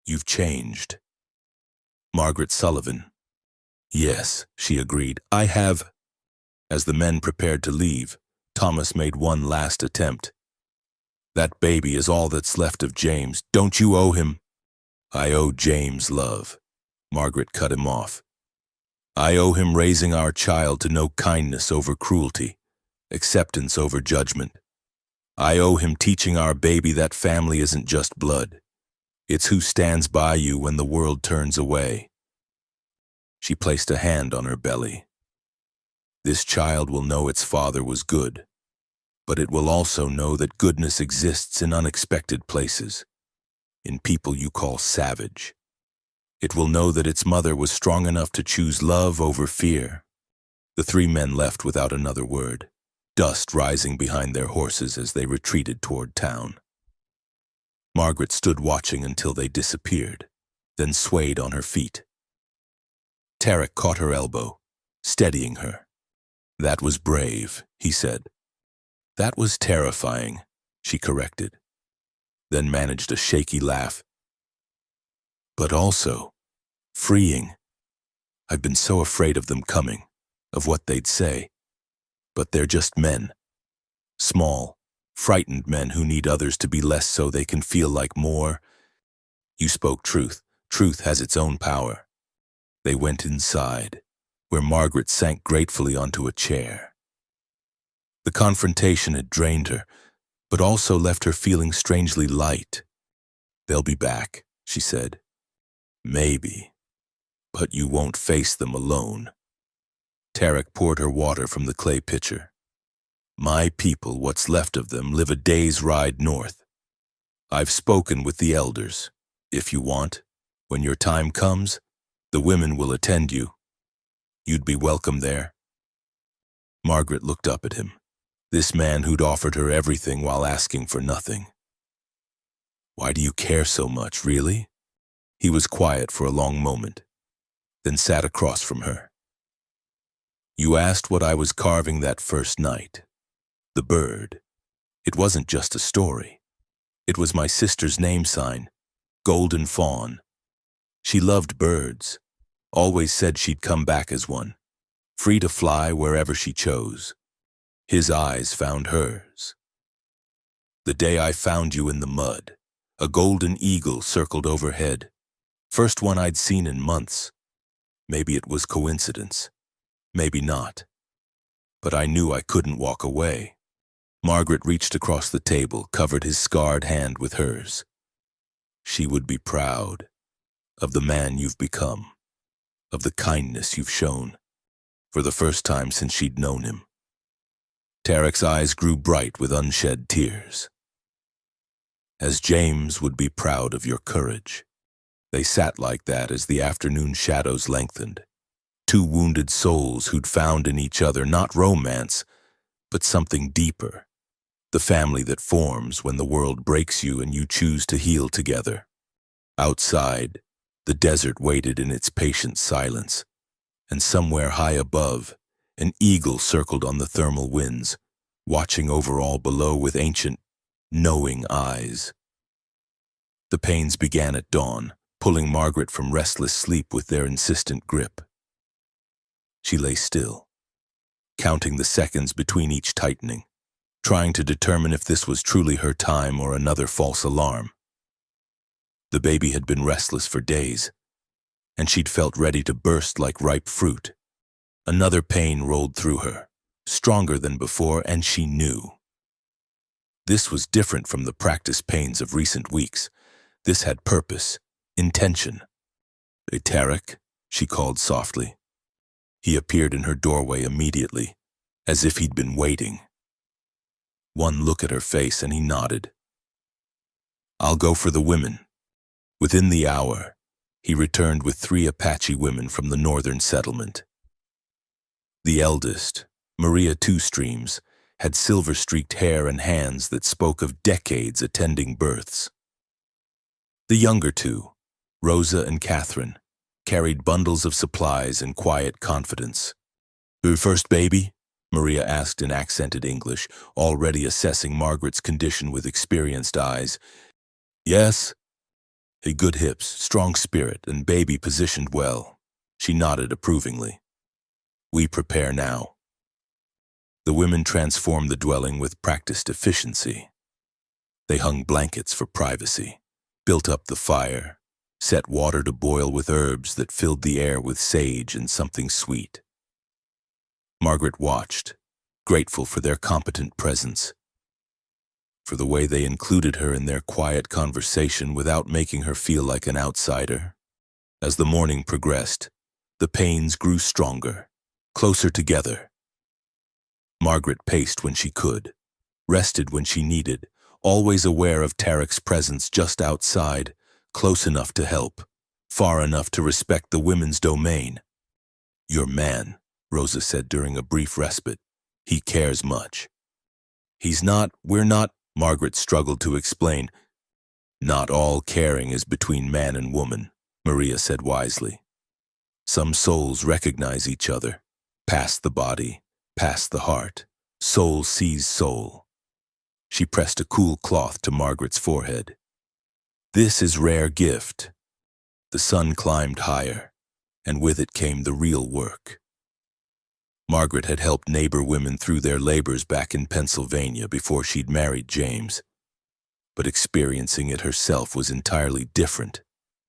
You've changed. Margaret Sullivan. Yes, she agreed. I have. As the men prepared to leave, Thomas made one last attempt. That baby is all that's left of James. Don't you owe him? I owe James love. Margaret cut him off. I owe him raising our child to know kindness over cruelty, acceptance over judgment. I owe him teaching our baby that family isn't just blood. It's who stands by you when the world turns away. She placed a hand on her belly. This child will know its father was good, but it will also know that goodness exists in unexpected places, in people you call savage. It will know that its mother was strong enough to choose love over fear. The 3 men left without another word, dust rising behind their horses as they retreated toward town. Margaret stood watching until they disappeared, then swayed on her feet. Tarek caught her elbow, steadying her. That was brave, he said. That was terrifying, she corrected, then managed a shaky laugh. But also freeing. I've been so afraid of them coming, of what they'd say. But they're just men. Small, frightened men who need others to be less so they can feel like more. You spoke truth. Truth has its own power. They went inside, where Margaret sank gratefully onto a chair. The confrontation had drained her, but also left her feeling strangely light. They'll be back, she said. Maybe. But you won't face them alone. Tarek poured her water from the clay pitcher. My people, what's left of them, live a day's ride north. I've spoken with the elders. If you want, when your time comes, the women will attend you. You'd be welcome there. Margaret looked up at him, this man who'd offered her everything while asking for nothing. Why do you care so much, really? He was quiet for a long moment, then sat across from her. You asked what I was carving that first night. The bird. It wasn't just a story. It was my sister's name sign, Golden Fawn. She loved birds, always said she'd come back as one, free to fly wherever she chose. His eyes found hers. The day I found you in the mud, A golden eagle circled overhead. First one I'd seen in months. Maybe it was coincidence. Maybe not. But I knew I couldn't walk away. Margaret reached across the table, covered his scarred hand with hers. She would be proud of the man you've become, of the kindness you've shown, for the first time since she'd known him. Tarek's eyes grew bright with unshed tears. As James would be proud of your courage. They sat like that as the afternoon shadows lengthened. Two wounded souls who'd found in each other not romance, but something deeper. The family that forms when the world breaks you and you choose to heal together. Outside, the desert waited in its patient silence, and somewhere high above, an eagle circled on the thermal winds, watching over all below with ancient, knowing eyes. The pains began at dawn, pulling Margaret from restless sleep with their insistent grip. She lay still, counting the seconds between each tightening, trying to determine if this was truly her time or another false alarm. The baby had been restless for days, and she'd felt ready to burst like ripe fruit. Another pain rolled through her, stronger than before, and she knew. This was different from the practice pains of recent weeks. This had purpose, intention. "Hey, Tarek," she called softly. He appeared in her doorway immediately, as if he'd been waiting. One look at her face and he nodded. "I'll go for the women." Within the hour, he returned with 3 Apache women from the northern settlement. The eldest, Maria Two Streams, had silver-streaked hair and hands that spoke of decades attending births. The younger two, Rosa and Catherine, carried bundles of supplies in quiet confidence. "Your first baby?" Maria asked in accented English, already assessing Margaret's condition with experienced eyes. "Yes." "A good hips, strong spirit, and baby positioned well." She nodded approvingly. "We prepare now." The women transformed the dwelling with practiced efficiency. They hung blankets for privacy, built up the fire, set water to boil with herbs that filled the air with sage and something sweet. Margaret watched, grateful for their competent presence, for the way they included her in their quiet conversation without making her feel like an outsider. As the morning progressed, the pains grew stronger, closer together. Margaret paced when she could, rested when she needed, always aware of Tarek's presence just outside, close enough to help, far enough to respect the women's domain. "Your man," Rosa said during a brief respite. "He cares much." We're not," Margaret struggled to explain. "Not all caring is between man and woman," Maria said wisely. "Some souls recognize each other, past the body, past the heart. Soul sees soul." She pressed a cool cloth to Margaret's forehead. "This is rare gift." The sun climbed higher, and with it came the real work. Margaret had helped neighbor women through their labors back in Pennsylvania before she'd married James. But experiencing it herself was entirely different.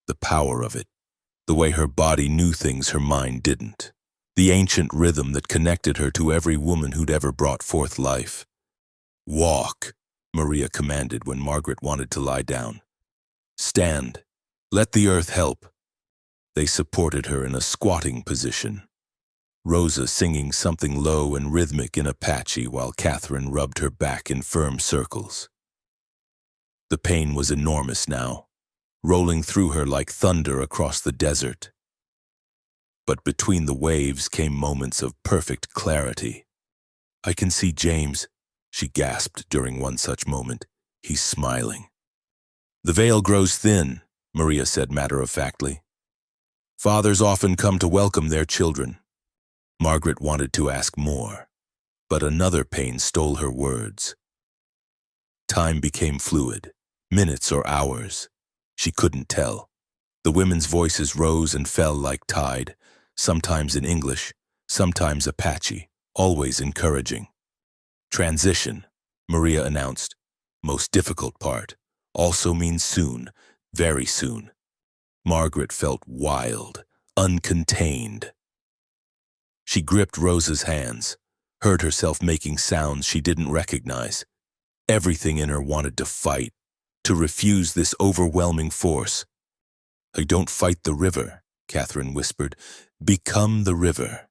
The power of it, the way her body knew things her mind didn't. The ancient rhythm that connected her to every woman who'd ever brought forth life. "Walk," Maria commanded when Margaret wanted to lie down. "Stand. Let the earth help." They supported her in a squatting position, Rosa singing something low and rhythmic in Apache while Catherine rubbed her back in firm circles. The pain was enormous now, rolling through her like thunder across the desert. But between the waves came moments of perfect clarity. "I can see James," she gasped during one such moment. "He's smiling." "The veil grows thin," Maria said matter-of-factly. "Fathers often come to welcome their children." Margaret wanted to ask more, but another pain stole her words. Time became fluid, minutes or hours. She couldn't tell. The women's voices rose and fell like tide, sometimes in English, sometimes Apache, always encouraging. "Transition," Maria announced. "Most difficult part. also means soon, very soon. Margaret felt wild, uncontained. She gripped Rosa's hands, heard herself making sounds she didn't recognize. Everything in her wanted to fight, to refuse this overwhelming force. "Don't fight the river," Catherine whispered. "Become the river."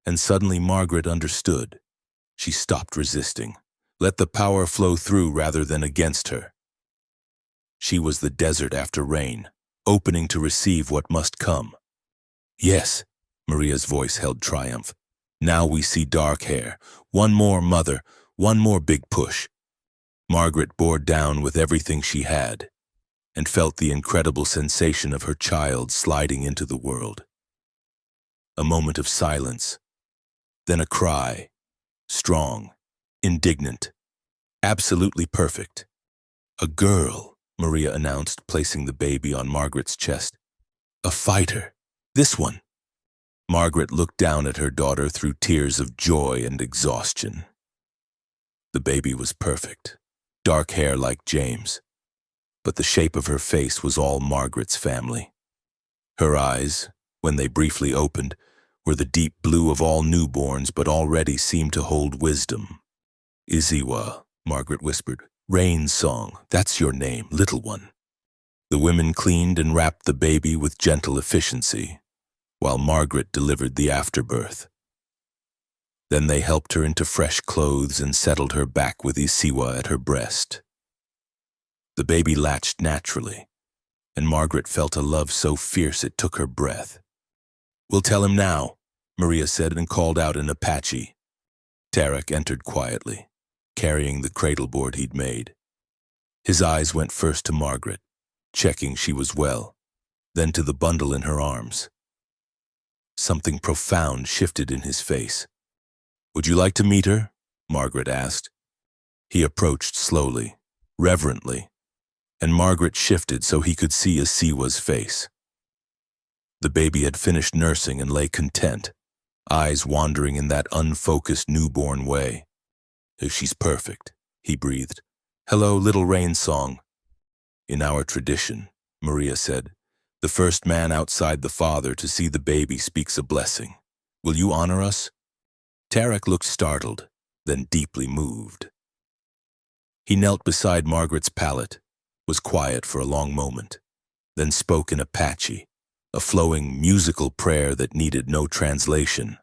And suddenly Margaret understood. She stopped resisting. Let the power flow through rather than against her. She was the desert after rain, opening to receive what must come. "Yes," Maria's voice held triumph. "Now we see dark hair. One more, Mother. One more big push." Margaret bore down with everything she had and felt the incredible sensation of her child sliding into the world. A moment of silence, then a cry, strong, indignant, absolutely perfect. "A girl," Maria announced, placing the baby on Margaret's chest. "A fighter. This one." Margaret looked down at her daughter through tears of joy and exhaustion. The baby was perfect, dark hair like James, but the shape of her face was all Margaret's family. Her eyes, when they briefly opened, were the deep blue of all newborns but already seemed to hold wisdom. "Isiwa," Margaret whispered. "Rain's song, that's your name, little one." The women cleaned and wrapped the baby with gentle efficiency, while Margaret delivered the afterbirth. Then they helped her into fresh clothes and settled her back with Isiwa at her breast. The baby latched naturally, and Margaret felt a love so fierce it took her breath. "We'll tell him now," Maria said and called out in Apache. Tarek entered quietly, carrying the cradle board he'd made. His eyes went first to Margaret, checking she was well, then to the bundle in her arms. Something profound shifted in his face. "Would you like to meet her?" Margaret asked. He approached slowly, reverently, and Margaret shifted so he could see Asiwa's face. The baby had finished nursing and lay content, eyes wandering in that unfocused newborn way. "She's perfect," he breathed. "Hello, little rain song." "In our tradition," Maria said, "the first man outside the father to see the baby speaks a blessing. Will you honor us?" Tarek looked startled, then deeply moved. He knelt beside Margaret's pallet, was quiet for a long moment, then spoke in Apache, a flowing musical prayer that needed no translation.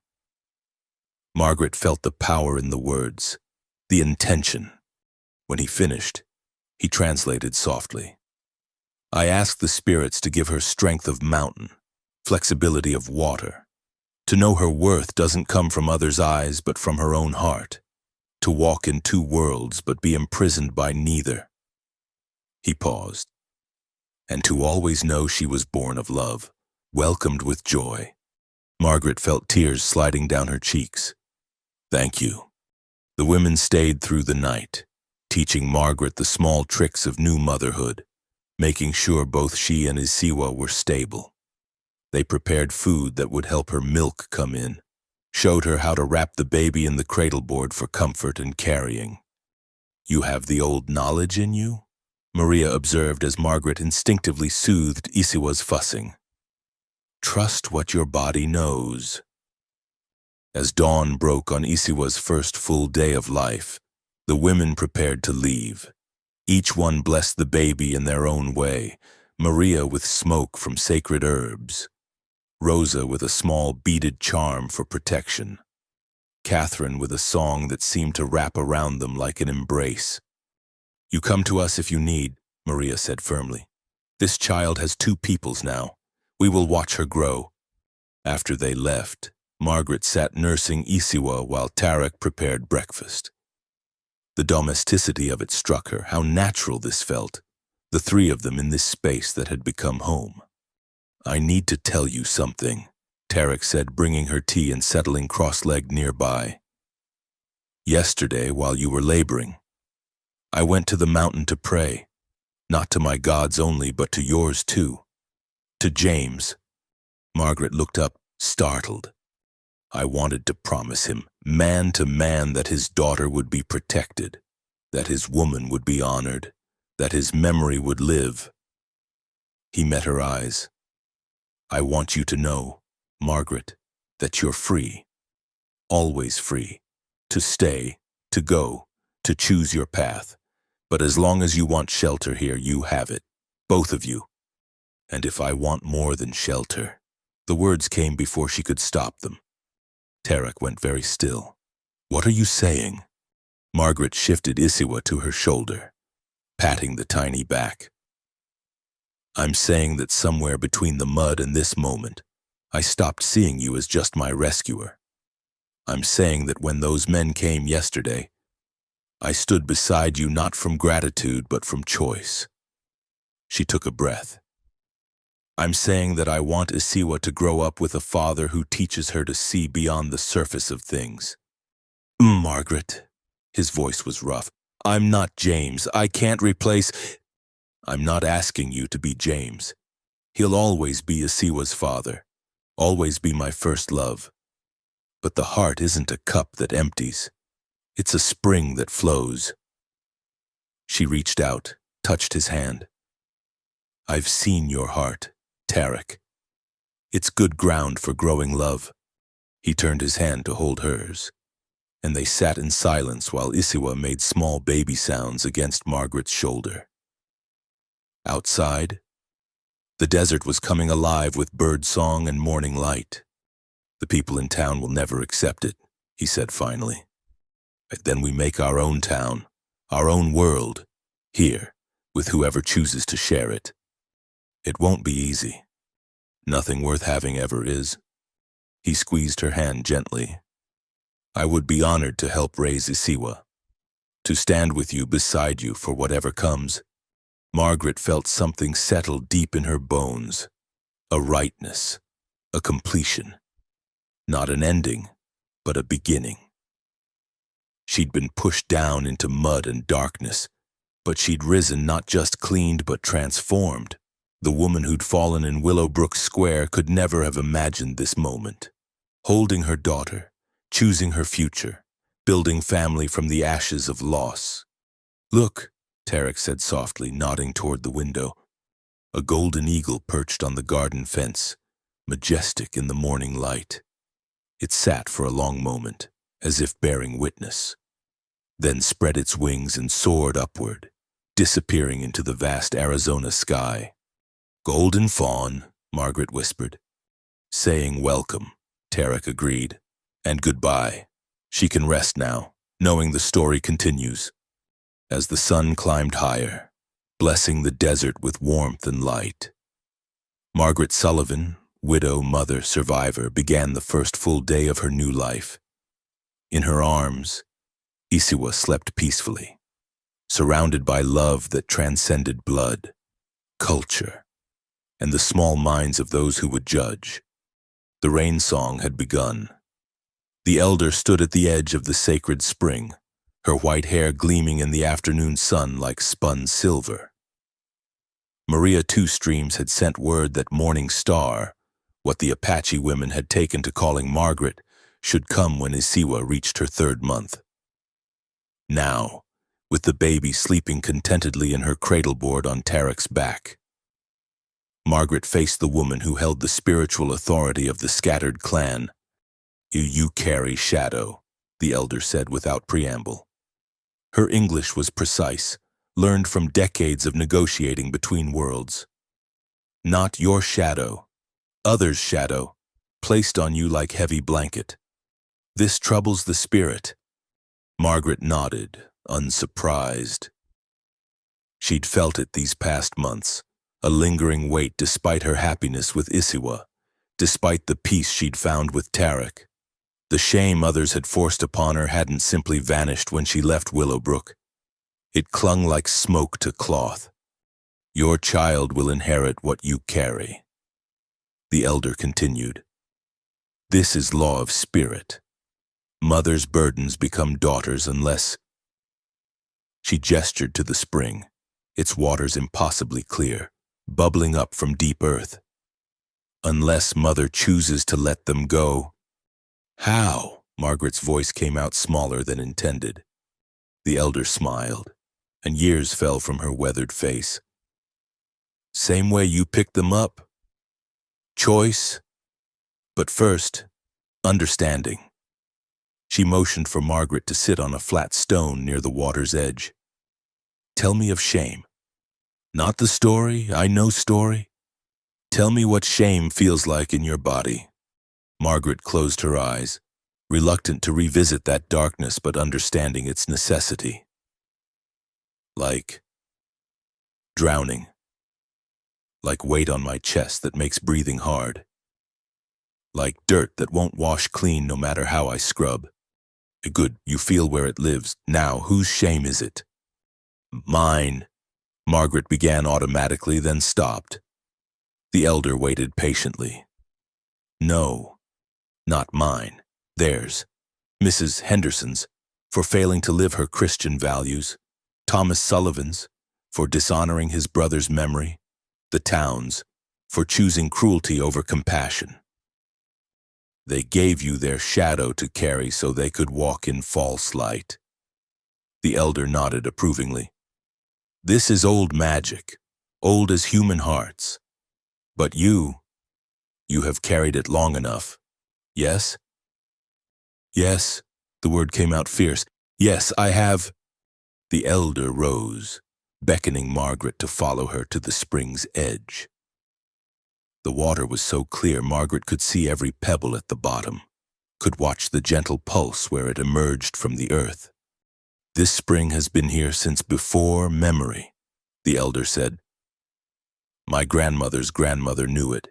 Margaret felt the power in the words, the intention. When he finished, he translated softly. "I ask the spirits to give her strength of mountain, flexibility of water. To know her worth doesn't come from others' eyes but from her own heart. To walk in two worlds but be imprisoned by neither." He paused. "And to always know she was born of love, welcomed with joy." Margaret felt tears sliding down her cheeks. "Thank you." The women stayed through the night, teaching Margaret the small tricks of new motherhood, making sure both she and Isiwa were stable. They prepared food that would help her milk come in, showed her how to wrap the baby in the cradle board for comfort and carrying. "You have the old knowledge in you?" Maria observed as Margaret instinctively soothed Isiwa's fussing. "Trust what your body knows." As dawn broke on Isiwa's first full day of life, the women prepared to leave. Each one blessed the baby in their own way, Maria with smoke from sacred herbs, Rosa with a small beaded charm for protection, Catherine with a song that seemed to wrap around them like an embrace. "You come to us if you need," Maria said firmly. "This child has two peoples now. We will watch her grow." After they left, Margaret sat nursing Isiwa while Tarek prepared breakfast. The domesticity of it struck her, how natural this felt, the three of them in this space that had become home. "I need to tell you something," Tarek said, bringing her tea and settling cross-legged nearby. "Yesterday, while you were laboring, I went to the mountain to pray, not to my gods only, but to yours too. To James." Margaret looked up, startled. "I wanted to promise him, man to man, that his daughter would be protected, that his woman would be honored, that his memory would live. He met her eyes. I want you to know, Margaret, that you're free. Always free. To stay, to go, to choose your path. But as long as you want shelter here, you have it. Both of you. And if I want more than shelter. The words came before she could stop them. Tarek went very still. What are you saying? Margaret shifted Isiwa to her shoulder, patting the tiny back. I'm saying that somewhere between the mud and this moment, I stopped seeing you as just my rescuer. I'm saying that when those men came yesterday, I stood beside you not from gratitude but from choice. She took a breath. I'm saying that I want Isiwa to grow up with a father who teaches her to see beyond the surface of things. Margaret, his voice was rough. I'm not James. I can't replace... I'm not asking you to be James. He'll always be Isiwa's father, always be my first love. But the heart isn't a cup that empties. It's a spring that flows. She reached out, touched his hand. I've seen your heart, Tarek. It's good ground for growing love. He turned his hand to hold hers, and they sat in silence while Isiwa made small baby sounds against Margaret's shoulder. Outside, the desert was coming alive with bird song and morning light. The people in town will never accept it, he said finally. But then we make our own town, our own world, here, with whoever chooses to share it. It won't be easy. Nothing worth having ever is. He squeezed her hand gently. I would be honored to help raise Isiwa, to stand with you beside you for whatever comes. Margaret felt something settle deep in her bones, a rightness, a completion. Not an ending, but a beginning. She'd been pushed down into mud and darkness, but she'd risen not just cleaned but transformed. The woman who'd fallen in Willowbrook Square could never have imagined this moment. Holding her daughter, choosing her future, building family from the ashes of loss. Look, Tarek said softly, nodding toward the window. A golden eagle perched on the garden fence, majestic in the morning light. It sat for a long moment, as if bearing witness, then spread its wings and soared upward, disappearing into the vast Arizona sky. Golden fawn, Margaret whispered. Saying welcome, Tarek agreed, and goodbye. She can rest now, knowing the story continues. As the sun climbed higher, blessing the desert with warmth and light, Margaret Sullivan, widow, mother, survivor, began the first full day of her new life. In her arms, Isiwa slept peacefully, surrounded by love that transcended blood, culture, and the small minds of those who would judge. The rain song had begun. The elder stood at the edge of the sacred spring, her white hair gleaming in the afternoon sun like spun silver. Maria Two Streams had sent word that Morning Star, what the Apache women had taken to calling Margaret, should come when Isiwa reached her 3rd month. Now, with the baby sleeping contentedly in her cradleboard on Tarek's back, Margaret faced the woman who held the spiritual authority of the scattered clan. You carry shadow, the elder said without preamble. Her English was precise, learned from decades of negotiating between worlds. Not your shadow, others' shadow, placed on you like heavy blanket. This troubles the spirit. Margaret nodded, unsurprised. She'd felt it these past months, a lingering weight despite her happiness with Isiwa, despite the peace she'd found with Tarek. The shame others had forced upon her hadn't simply vanished when she left Willowbrook. It clung like smoke to cloth. Your child will inherit what you carry. The elder continued. This is law of spirit. Mother's burdens become daughters unless... She gestured to the spring, its waters impossibly clear, bubbling up from deep earth. Unless mother chooses to let them go. How? Margaret's voice came out smaller than intended. The elder smiled. and years fell from her weathered face. Same way you picked them up. Choice, but first, understanding. She motioned for Margaret to sit on a flat stone near the water's edge. Tell me of shame. Not the story, I know story. Tell me what shame feels like in your body. Margaret closed her eyes, reluctant to revisit that darkness but understanding its necessity. Like drowning. Like weight on my chest that makes breathing hard. Like dirt that won't wash clean no matter how I scrub. Good, you feel where it lives. Now, whose shame is it? Mine. Margaret began automatically, then stopped. The elder waited patiently. No, not mine. Theirs. Mrs. Henderson's, for failing to live her Christian values. Thomas Sullivan's, for dishonoring his brother's memory. The town's, for choosing cruelty over compassion. They gave you their shadow to carry so they could walk in false light. The elder nodded approvingly. This is old magic, old as human hearts. But you have carried it long enough. Yes? Yes, the word came out fierce. Yes, I have. The elder rose, beckoning Margaret to follow her to the spring's edge. The water was so clear Margaret could see every pebble at the bottom, could watch the gentle pulse where it emerged from the earth. This spring has been here since before memory, the elder said. My grandmother's grandmother knew it.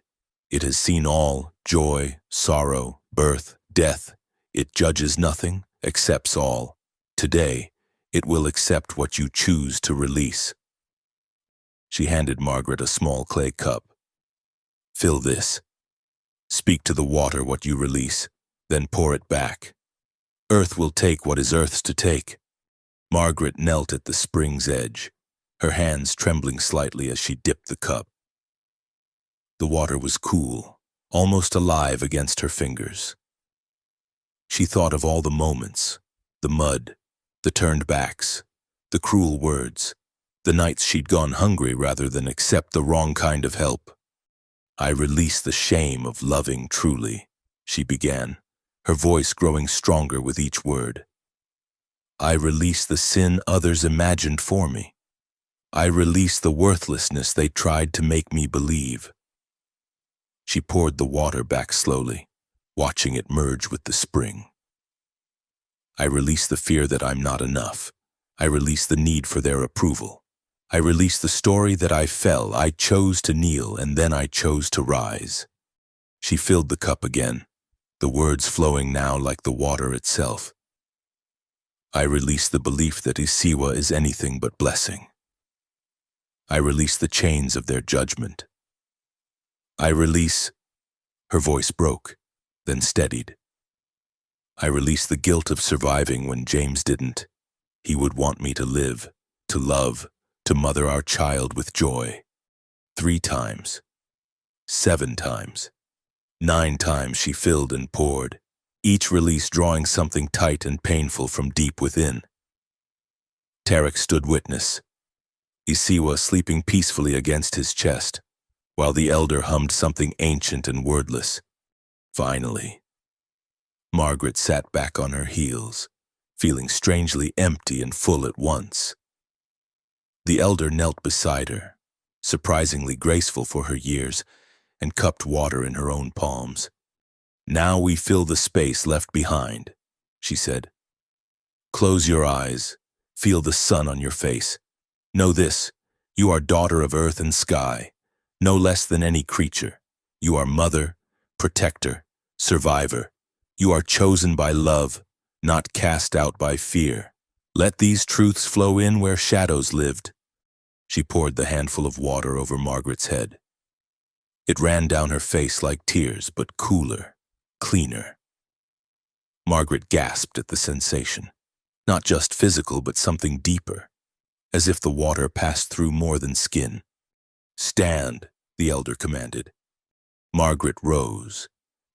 It has seen all, joy, sorrow, birth, death. It judges nothing, accepts all. Today, it will accept what you choose to release. She handed Margaret a small clay cup. Fill this. Speak to the water what you release, then pour it back. Earth will take what is Earth's to take. Margaret knelt at the spring's edge, her hands trembling slightly as she dipped the cup. The water was cool, almost alive against her fingers. She thought of all the moments, the mud, the turned backs, the cruel words, the nights she'd gone hungry rather than accept the wrong kind of help. I release the shame of loving truly, she began, her voice growing stronger with each word. I release the sin others imagined for me. I release the worthlessness they tried to make me believe. She poured the water back slowly, watching it merge with the spring. I release the fear that I'm not enough. I release the need for their approval. I release the story that I fell. I chose to kneel, and then I chose to rise. She filled the cup again, the words flowing now like the water itself. I release the belief that Isiwa is anything but blessing. I release the chains of their judgment. I release... Her voice broke, then steadied. I release the guilt of surviving when James didn't. He would want me to live, to love, to mother our child with joy. 3 times. 7 times. 9 times she filled and poured, each release drawing something tight and painful from deep within. Tarek stood witness, Isiwa sleeping peacefully against his chest, while the elder hummed something ancient and wordless. Finally, Margaret sat back on her heels, feeling strangely empty and full at once. The elder knelt beside her, surprisingly graceful for her years, and cupped water in her own palms. Now we fill the space left behind, she said. Close your eyes, feel the sun on your face. Know this, you are daughter of earth and sky, no less than any creature. You are mother, protector, survivor. You are chosen by love, not cast out by fear. Let these truths flow in where shadows lived. She poured the handful of water over Margaret's head. It ran down her face like tears, but cooler, cleaner. Margaret gasped at the sensation, not just physical, but something deeper, as if the water passed through more than skin. Stand, the elder commanded. Margaret rose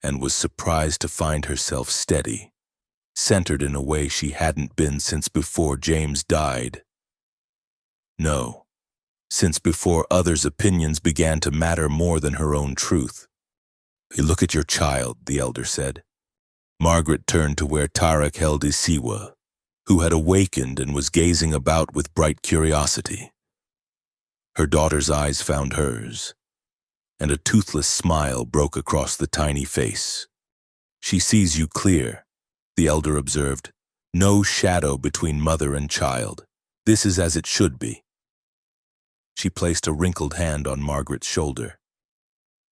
and was surprised to find herself steady, centered in a way she hadn't been since before James died. No, since before others' opinions began to matter more than her own truth. "You look at your child," the elder said. Margaret turned to where Tarek held Isiwa, who had awakened and was gazing about with bright curiosity. Her daughter's eyes found hers, and a toothless smile broke across the tiny face. "She sees you clear," the elder observed. "No shadow between mother and child. This is as it should be." She placed a wrinkled hand on Margaret's shoulder.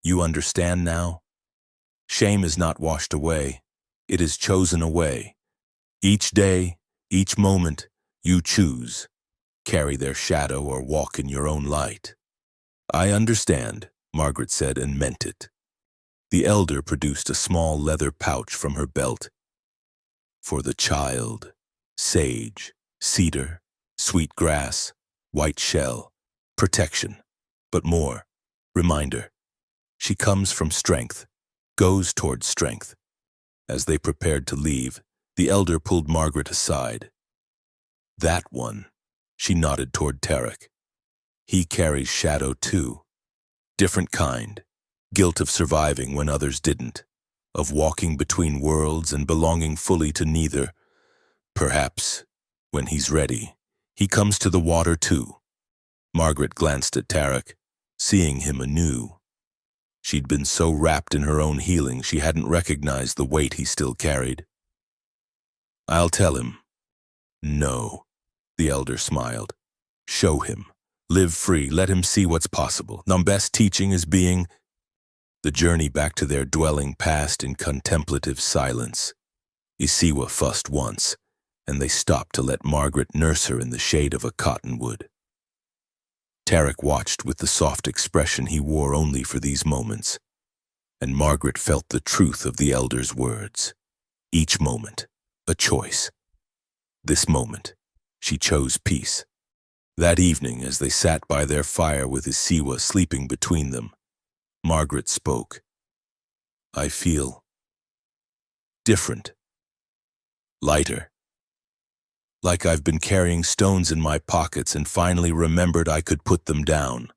"You understand now? Shame is not washed away. It is chosen away. Each day, each moment, you choose. Carry their shadow or walk in your own light." "I understand," Margaret said, and meant it. The elder produced a small leather pouch from her belt. "For the child, sage, cedar, sweet grass, white shell, protection, but more, reminder. She comes from strength, goes towards strength." As they prepared to leave, the elder pulled Margaret aside. "That one," she nodded toward Tarek. "He carries shadow too. Different kind, guilt of surviving when others didn't, of walking between worlds and belonging fully to neither. Perhaps, when he's ready, he comes to the water too." Margaret glanced at Tarek, seeing him anew. She'd been so wrapped in her own healing she hadn't recognized the weight he still carried. "I'll tell him." "No," the elder smiled. "Show him. Live free. Let him see what's possible. The best teaching is being—" The journey back to their dwelling passed in contemplative silence. Isiwa fussed once, and they stopped to let Margaret nurse her in the shade of a cottonwood. Tarek watched with the soft expression he wore only for these moments, and Margaret felt the truth of the elder's words. Each moment, a choice. This moment, she chose peace. That evening, as they sat by their fire with Isiwa sleeping between them, Margaret spoke. "I feel different, lighter. Like I've been carrying stones in my pockets and finally remembered I could put them down."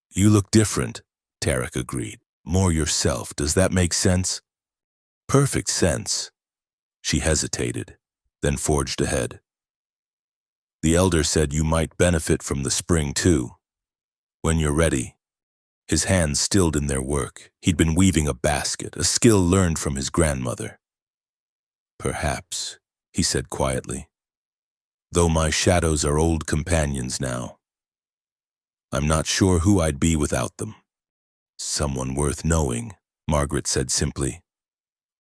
"You look different," Tarek agreed. "More yourself. Does that make sense?" "Perfect sense." She hesitated, then forged ahead. "The elder said you might benefit from the spring too. When you're ready." His hands stilled in their work. He'd been weaving a basket, a skill learned from his grandmother. "Perhaps," he said quietly. "Though my shadows are old companions now. I'm not sure who I'd be without them." "Someone worth knowing," Margaret said simply.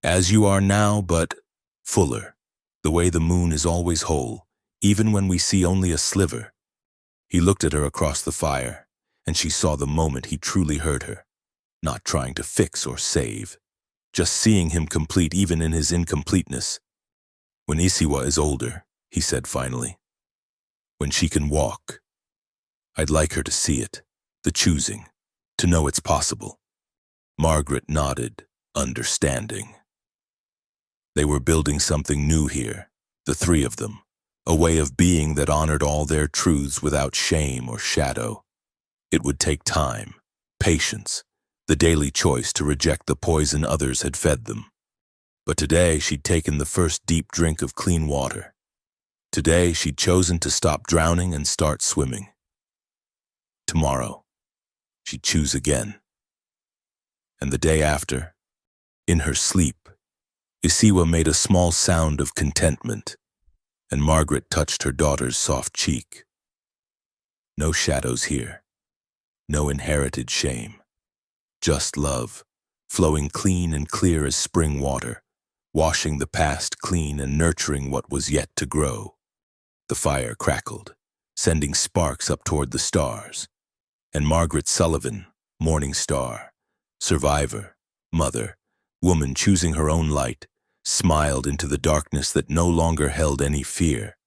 "As you are now, but fuller, the way the moon is always whole, even when we see only a sliver." He looked at her across the fire, and she saw the moment he truly heard her, not trying to fix or save, just seeing him complete even in his incompleteness. "When Isiwa is older," he said finally, "when she can walk, I'd like her to see it, the choosing, to know it's possible." Margaret nodded, understanding. They were building something new here, the three of them, a way of being that honored all their truths without shame or shadow. It would take time, patience, the daily choice to reject the poison others had fed them. But today she'd taken the first deep drink of clean water. Today she'd chosen to stop drowning and start swimming. Tomorrow, she'd choose again. And the day after, in her sleep, Isiwa made a small sound of contentment, and Margaret touched her daughter's soft cheek. No shadows here, no inherited shame, just love, flowing clean and clear as spring water, washing the past clean and nurturing what was yet to grow. The fire crackled, sending sparks up toward the stars, and Margaret Sullivan, morning star, survivor, mother, woman choosing her own light, smiled into the darkness that no longer held any fear.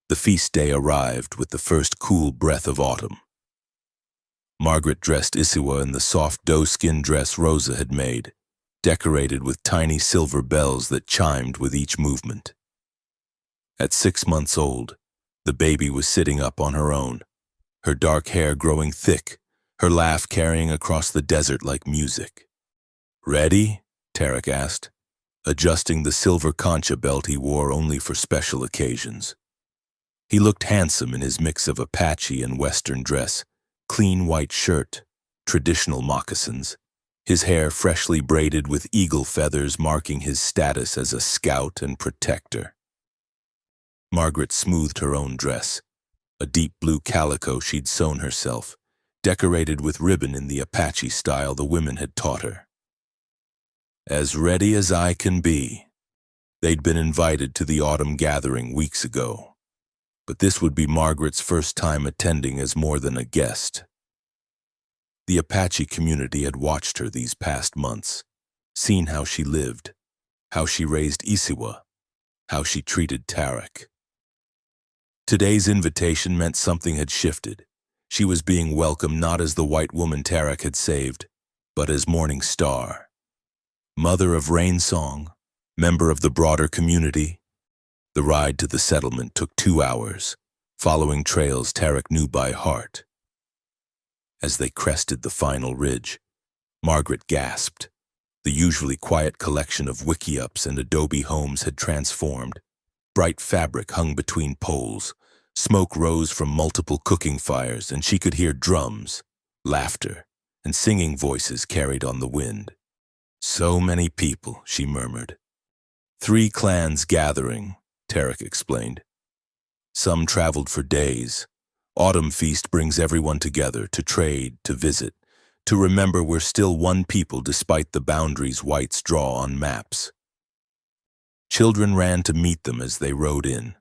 The feast day arrived with the first cool breath of autumn. Margaret dressed Isiwa in the soft doe-skin dress Rosa had made, decorated with tiny silver bells that chimed with each movement. At 6 months old, The baby was sitting up on her own, her dark hair growing thick, her laugh carrying across the desert like music. "Ready?" Tarek asked, adjusting the silver concha belt he wore only for special occasions. He looked handsome in his mix of Apache and Western dress, clean white shirt, traditional moccasins, his hair freshly braided with eagle feathers marking his status as a scout and protector. Margaret smoothed her own dress, a deep blue calico she'd sewn herself, decorated with ribbon in the Apache style the women had taught her. As ready as I can be. They'd been invited to the autumn gathering weeks ago, but this would be Margaret's first time attending as more than a guest. The Apache community had watched her these past months, seen how she lived, how she raised Isiwa, how she treated Tarek. Today's invitation meant something had shifted. She was being welcomed not as the white woman Tarek had saved, but as Morning Star. Mother of Rain Song, member of the broader community. The ride to the settlement took 2 hours, following trails Tarek knew by heart. As they crested the final ridge, Margaret gasped. The usually quiet collection of wiki-ups and adobe homes had transformed. Bright fabric hung between poles, smoke rose from multiple cooking fires, and she could hear drums, laughter, and singing voices carried on the wind. "So many people," she murmured. "3 clans gathering," Tarek explained. "Some traveled for days. Autumn Feast brings everyone together to trade, to visit, to remember we're still one people despite the boundaries whites draw on maps." Children ran to meet them as they rode in,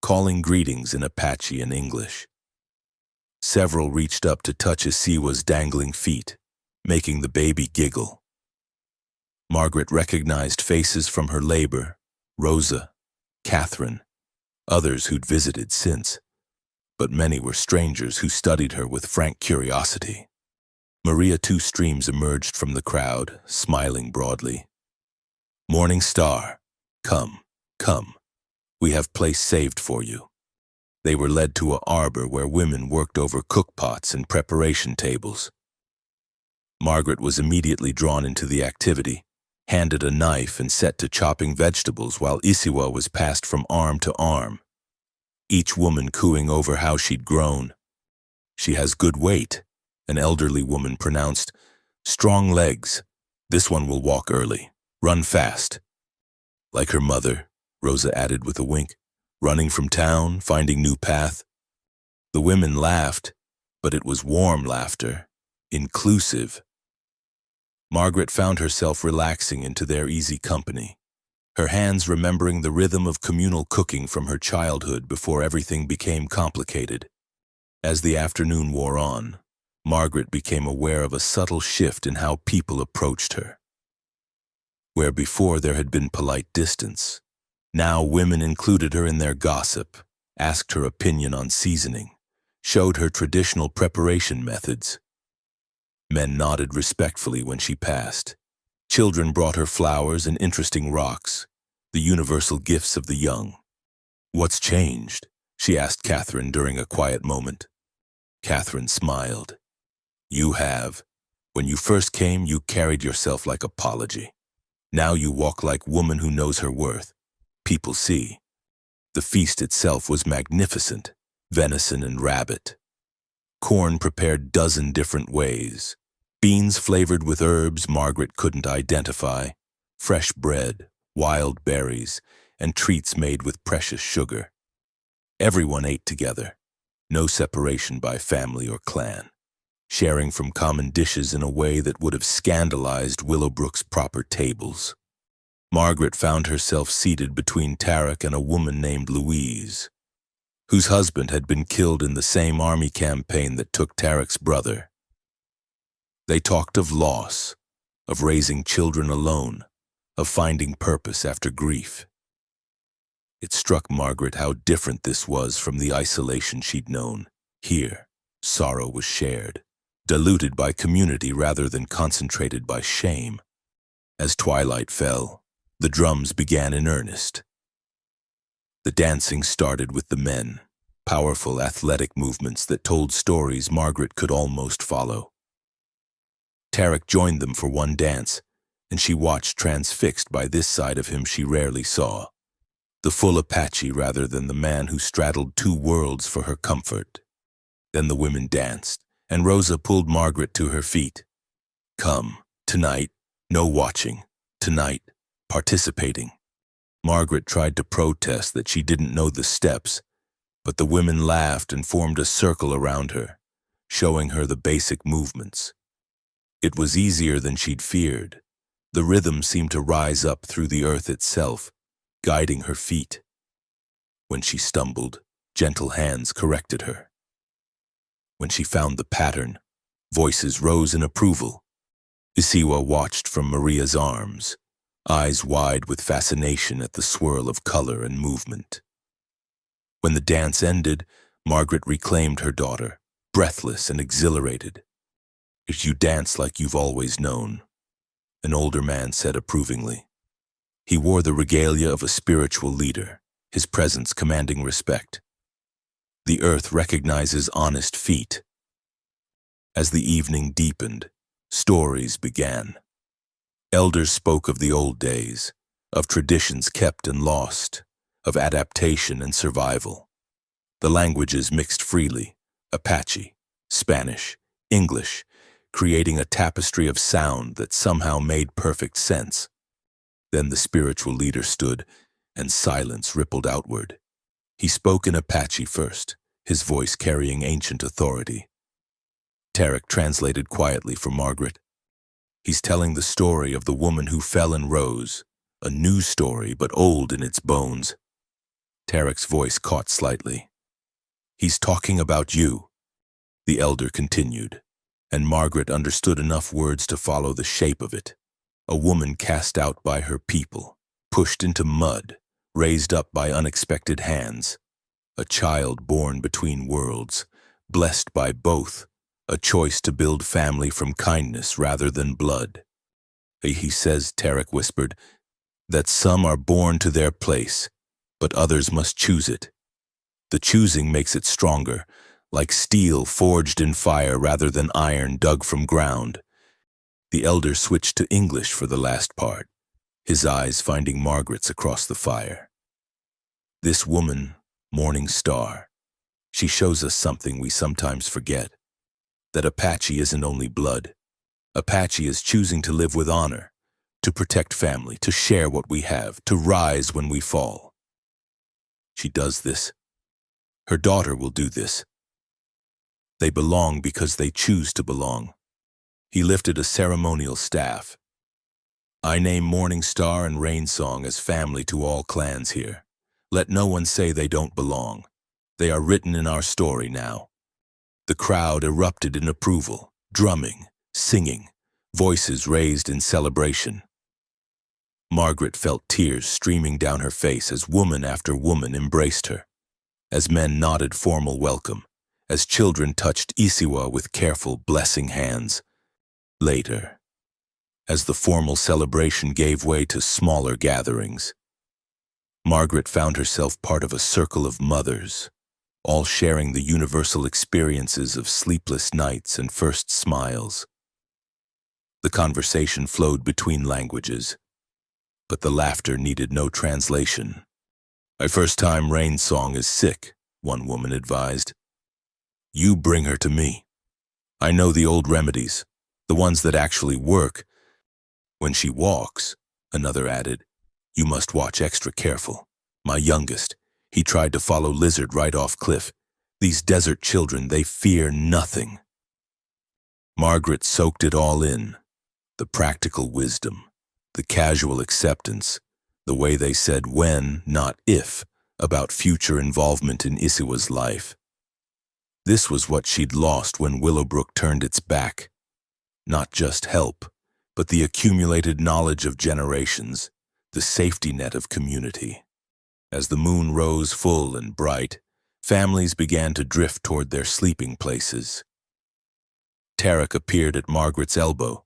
calling greetings in Apache and English. Several reached up to touch Isiwa's dangling feet, making the baby giggle. Margaret recognized faces from her labor, Rosa, Catherine, others who'd visited since, but many were strangers who studied her with frank curiosity. Maria Two Streams emerged from the crowd, smiling broadly. "Morning Star, come, come. We have place saved for you." They were led to an arbor where women worked over cookpots and preparation tables. Margaret was immediately drawn into the activity, handed a knife and set to chopping vegetables while Isiwa was passed from arm to arm, each woman cooing over how she'd grown. "She has good weight," an elderly woman pronounced. "Strong legs. This one will walk early. Run fast." "Like her mother," Rosa added with a wink. "Running from town, finding new path." The women laughed, but it was warm laughter, inclusive. Margaret found herself relaxing into their easy company, her hands remembering the rhythm of communal cooking from her childhood before everything became complicated. As the afternoon wore on, Margaret became aware of a subtle shift in how people approached her. Where before there had been polite distance, now women included her in their gossip, asked her opinion on seasoning, showed her traditional preparation methods. Men nodded respectfully when she passed. Children brought her flowers and interesting rocks, the universal gifts of the young. "What's changed?" she asked Catherine during a quiet moment. Catherine smiled. "You have. When you first came, you carried yourself like apology. Now you walk like woman who knows her worth. People see." The feast itself was magnificent, venison and rabbit. Corn prepared 12 different ways. Beans flavored with herbs Margaret couldn't identify. Fresh bread, wild berries, and treats made with precious sugar. Everyone ate together. No separation by family or clan. Sharing from common dishes in a way that would have scandalized Willowbrook's proper tables. Margaret found herself seated between Tarek and a woman named Louise, whose husband had been killed in the same army campaign that took Tarek's brother. They talked of loss, of raising children alone, of finding purpose after grief. It struck Margaret how different this was from the isolation she'd known. Here, sorrow was shared, diluted by community rather than concentrated by shame. As twilight fell, the drums began in earnest. The dancing started with the men, powerful, athletic movements that told stories Margaret could almost follow. Tarek joined them for one dance, and she watched transfixed by this side of him she rarely saw, the full Apache rather than the man who straddled two worlds for her comfort. Then the women danced, and Rosa pulled Margaret to her feet. Come, tonight, no watching, tonight, participating. Margaret tried to protest that she didn't know the steps, but the women laughed and formed a circle around her, showing her the basic movements. It was easier than she'd feared. The rhythm seemed to rise up through the earth itself, guiding her feet. When she stumbled, gentle hands corrected her. When she found the pattern, voices rose in approval. Isiwa watched from Maria's arms, eyes wide with fascination at the swirl of color and movement. When the dance ended, Margaret reclaimed her daughter, breathless and exhilarated. You dance like you've always known, an older man said approvingly. He wore the regalia of a spiritual leader, his presence commanding respect. The earth recognizes honest feet. As the evening deepened, stories began. Elders spoke of the old days, of traditions kept and lost, of adaptation and survival. The languages mixed freely, Apache, Spanish, English, creating a tapestry of sound that somehow made perfect sense. Then the spiritual leader stood, and silence rippled outward. He spoke in Apache first, his voice carrying ancient authority. Tarek translated quietly for Margaret. He's telling the story of the woman who fell and rose, a new story but old in its bones. Tarek's voice caught slightly. He's talking about you, the elder continued, and Margaret understood enough words to follow the shape of it. A woman cast out by her people, pushed into mud, raised up by unexpected hands. A child born between worlds, blessed by both, a choice to build family from kindness rather than blood. He says, Tarek whispered, that some are born to their place, but others must choose it. The choosing makes it stronger, like steel forged in fire rather than iron dug from ground. The elder switched to English for the last part, his eyes finding Margaret's across the fire. This woman, Morning Star, she shows us something we sometimes forget, that Apache isn't only blood. Apache is choosing to live with honor, to protect family, to share what we have, to rise when we fall. She does this. Her daughter will do this. They belong because they choose to belong. He lifted a ceremonial staff. I name Morning Star and Rain Song as family to all clans here. Let no one say they don't belong. They are written in our story now. The crowd erupted in approval, drumming, singing, voices raised in celebration. Margaret felt tears streaming down her face as woman after woman embraced her, as men nodded formal welcome, as children touched Isiwa with careful, blessing hands. Later, as the formal celebration gave way to smaller gatherings, Margaret found herself part of a circle of mothers, all sharing the universal experiences of sleepless nights and first smiles. The conversation flowed between languages, but the laughter needed no translation. My first time Rain Song is sick, one woman advised. You bring her to me. I know the old remedies, the ones that actually work. When she walks, another added, you must watch extra careful. My youngest, he tried to follow Lizard right off cliff. These desert children, they fear nothing. Margaret soaked it all in, the practical wisdom, the casual acceptance, the way they said when, not if, about future involvement in Isiwa's life. This was what she'd lost when Willowbrook turned its back. Not just help, but the accumulated knowledge of generations, the safety net of community. As the moon rose full and bright, families began to drift toward their sleeping places. Tarek appeared at Margaret's elbow,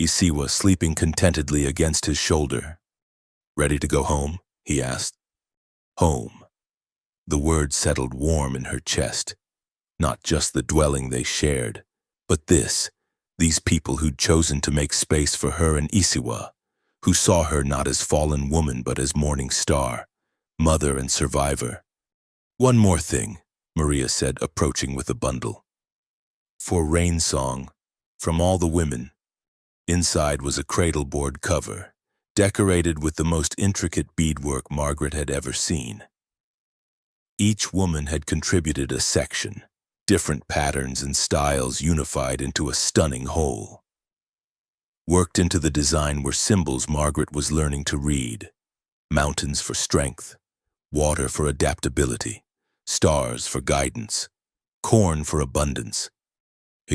Isiwa sleeping contentedly against his shoulder. Ready to go home? He asked. Home. The word settled warm in her chest. Not just the dwelling they shared, but these people who'd chosen to make space for her and Isiwa, who saw her not as fallen woman but as morning star, mother and survivor. One more thing, Maria said, approaching with a bundle. For Rain Song, from all the women. Inside was a cradleboard cover, decorated with the most intricate beadwork Margaret had ever seen. Each woman had contributed a section, different patterns and styles unified into a stunning whole. Worked into the design were symbols Margaret was learning to read: mountains for strength, water for adaptability, stars for guidance, corn for abundance.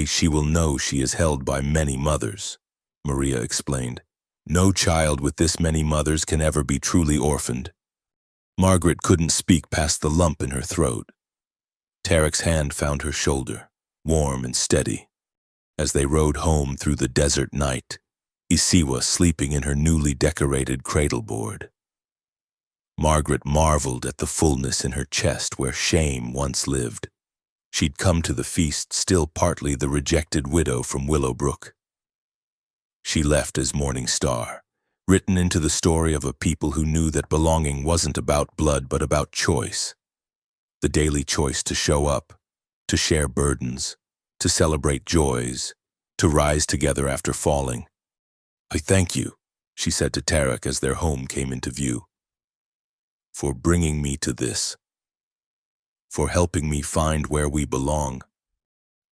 She will know she is held by many mothers, Maria explained. No child with this many mothers can ever be truly orphaned. Margaret couldn't speak past the lump in her throat. Tarek's hand found her shoulder, warm and steady. As they rode home through the desert night, Isiwa sleeping in her newly decorated cradleboard. Margaret marveled at the fullness in her chest where shame once lived. She'd come to the feast still partly the rejected widow from Willowbrook. She left as Morning Star, written into the story of a people who knew that belonging wasn't about blood but about choice. The daily choice to show up, to share burdens, to celebrate joys, to rise together after falling. I thank you, she said to Tarek as their home came into view, for bringing me to this, for helping me find where we belong.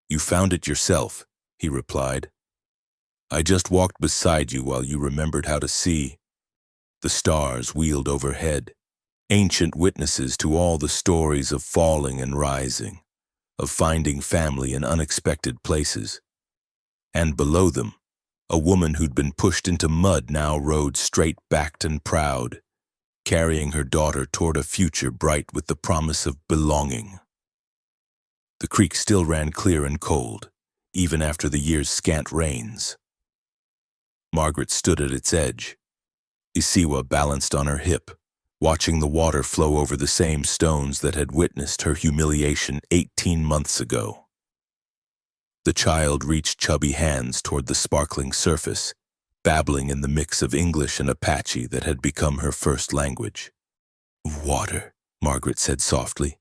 You found it yourself, he replied. I just walked beside you while you remembered how to see. The stars wheeled overhead, ancient witnesses to all the stories of falling and rising, of finding family in unexpected places. And below them, a woman who'd been pushed into mud now rode straight-backed and proud, carrying her daughter toward a future bright with the promise of belonging. The creek still ran clear and cold, even after the year's scant rains. Margaret stood at its edge. Isiwa balanced on her hip, watching the water flow over the same stones that had witnessed her humiliation 18 months ago. The child reached chubby hands toward the sparkling surface, babbling in the mix of English and Apache that had become her first language. Water, Margaret said softly,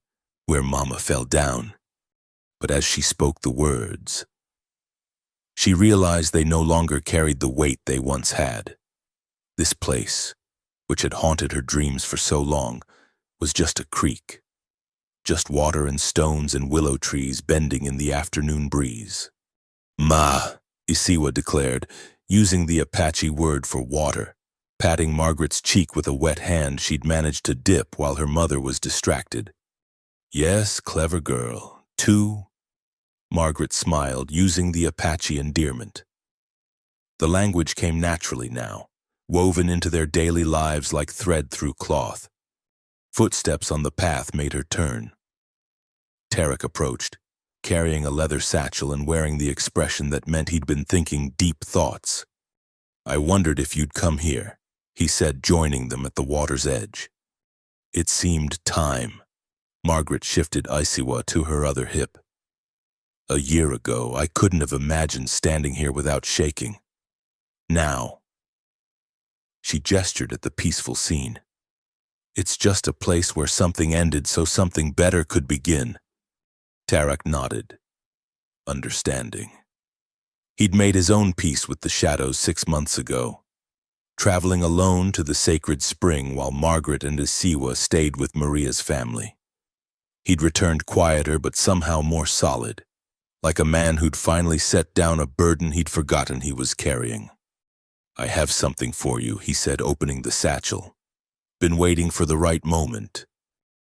where Mama fell down. But as she spoke the words, she realized they no longer carried the weight they once had. This place, which had haunted her dreams for so long, was just a creek. Just water and stones and willow trees bending in the afternoon breeze. Ma, Isiwa declared, using the Apache word for water, patting Margaret's cheek with a wet hand she'd managed to dip while her mother was distracted. Yes, clever girl. 2. Margaret smiled, using the Apache endearment. The language came naturally now, woven into their daily lives like thread through cloth. Footsteps on the path made her turn. Tarek approached, carrying a leather satchel and wearing the expression that meant he'd been thinking deep thoughts. I wondered if you'd come here, he said, joining them at the water's edge. It seemed time. Margaret shifted Isiwa to her other hip. A year ago, I couldn't have imagined standing here without shaking. Now. She gestured at the peaceful scene. It's just a place where something ended so something better could begin. Tarek nodded, understanding. He'd made his own peace with the shadows 6 months ago, traveling alone to the sacred spring while Margaret and Isiwa stayed with Maria's family. He'd returned quieter but somehow more solid, like a man who'd finally set down a burden he'd forgotten he was carrying. I have something for you, he said, opening the satchel. Been waiting for the right moment.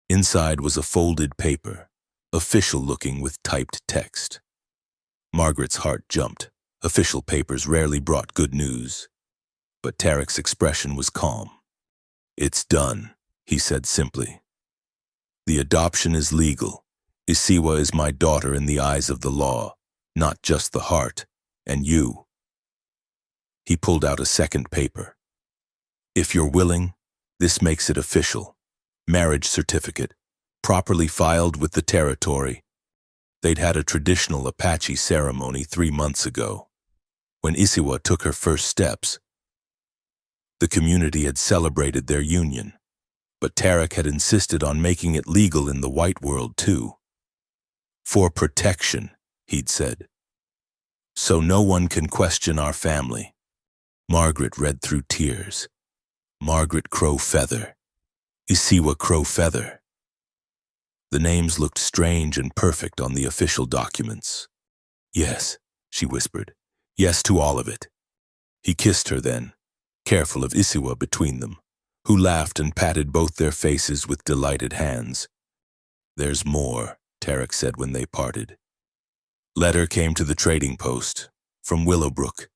Inside was a folded paper, official-looking with typed text. Margaret's heart jumped. Official papers rarely brought good news. But Tarek's expression was calm. It's done, he said simply. The adoption is legal. Isiwa is my daughter in the eyes of the law, not just the heart, and you. He pulled out a second paper. If you're willing, this makes it official. Marriage certificate. properly filed with the territory. They'd had a traditional Apache ceremony 3 months ago. When Isiwa took her first steps, the community had celebrated their union, but Tarek had insisted on making it legal in the white world too. For protection, he'd said. So no one can question our family. Margaret read through tears. Margaret Crow Feather. Isiwa Crow Feather. The names looked strange and perfect on the official documents. Yes, she whispered. Yes to all of it. He kissed her then, careful of Isiwa between them, who laughed and patted both their faces with delighted hands. There's more, Tarek said when they parted. Letter came to the trading post, from Willowbrook.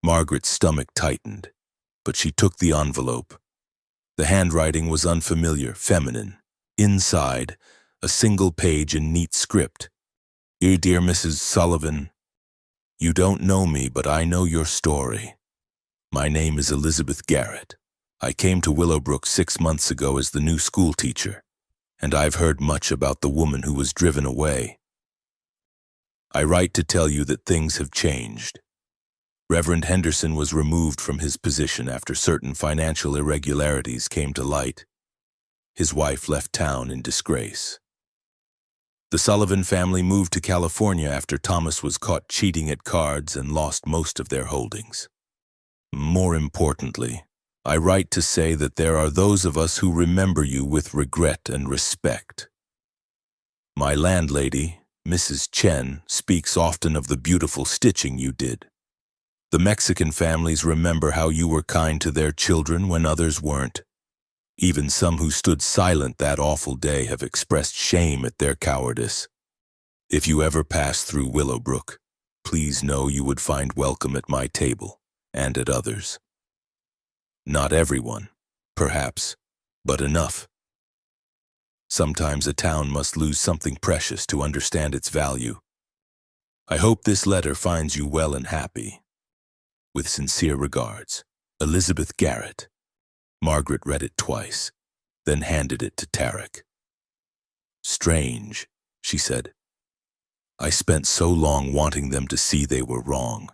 Margaret's stomach tightened, but she took the envelope. The handwriting was unfamiliar, feminine. Inside, a single page in neat script. Dear Mrs. Sullivan, you don't know me, but I know your story. My name is Elizabeth Garrett. I came to Willowbrook 6 months ago as the new school teacher, and I've heard much about the woman who was driven away. I write to tell you that things have changed. Reverend Henderson was removed from his position after certain financial irregularities came to light. His wife left town in disgrace. The Sullivan family moved to California after Thomas was caught cheating at cards and lost most of their holdings. More importantly, I write to say that there are those of us who remember you with regret and respect. My landlady, Mrs. Chen, speaks often of the beautiful stitching you did. The Mexican families remember how you were kind to their children when others weren't. Even some who stood silent that awful day have expressed shame at their cowardice. If you ever pass through Willowbrook, please know you would find welcome at my table and at others. Not everyone, perhaps, but enough. Sometimes a town must lose something precious to understand its value. I hope this letter finds you well and happy. With sincere regards, Elizabeth Garrett. Margaret read it twice, then handed it to Tarek. Strange, she said. I spent so long wanting them to see they were wrong.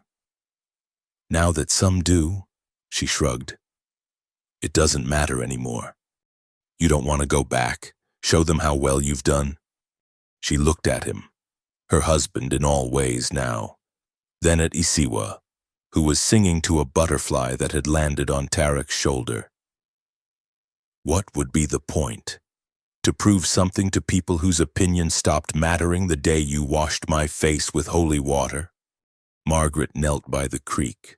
Now that some do, she shrugged. It doesn't matter anymore. You don't want to go back, show them how well you've done? She looked at him, her husband in all ways now, then at Isiwa, who was singing to a butterfly that had landed on Tarek's shoulder. What would be the point? To prove something to people whose opinion stopped mattering the day you washed my face with holy water? Margaret knelt by the creek,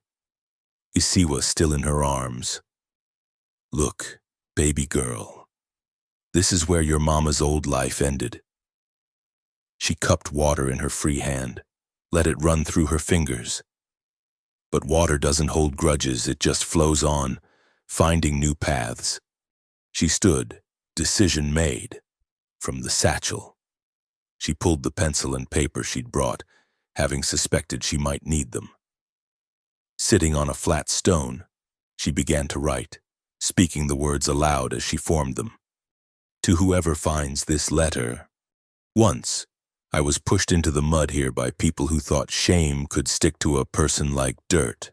Isiwa still in her arms. Look, baby girl, this is where your mama's old life ended. She cupped water in her free hand, let it run through her fingers. But water doesn't hold grudges, it just flows on, finding new paths. She stood, decision made, from the satchel. She pulled the pencil and paper she'd brought, having suspected she might need them. Sitting on a flat stone, she began to write, speaking the words aloud as she formed them. To whoever finds this letter, once I was pushed into the mud here by people who thought shame could stick to a person like dirt.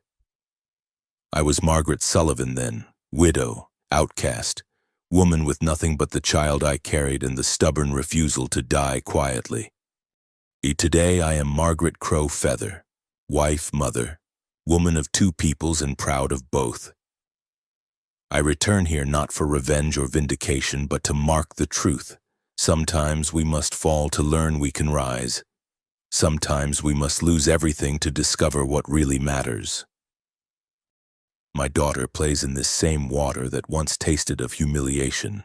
I was Margaret Sullivan then, widow, outcast, woman with nothing but the child I carried and the stubborn refusal to die quietly. Today I am Margaret Crow Feather, wife, mother, woman of 2 peoples and proud of both. I return here not for revenge or vindication, but to mark the truth. Sometimes we must fall to learn we can rise. Sometimes we must lose everything to discover what really matters. My daughter plays in this same water that once tasted of humiliation.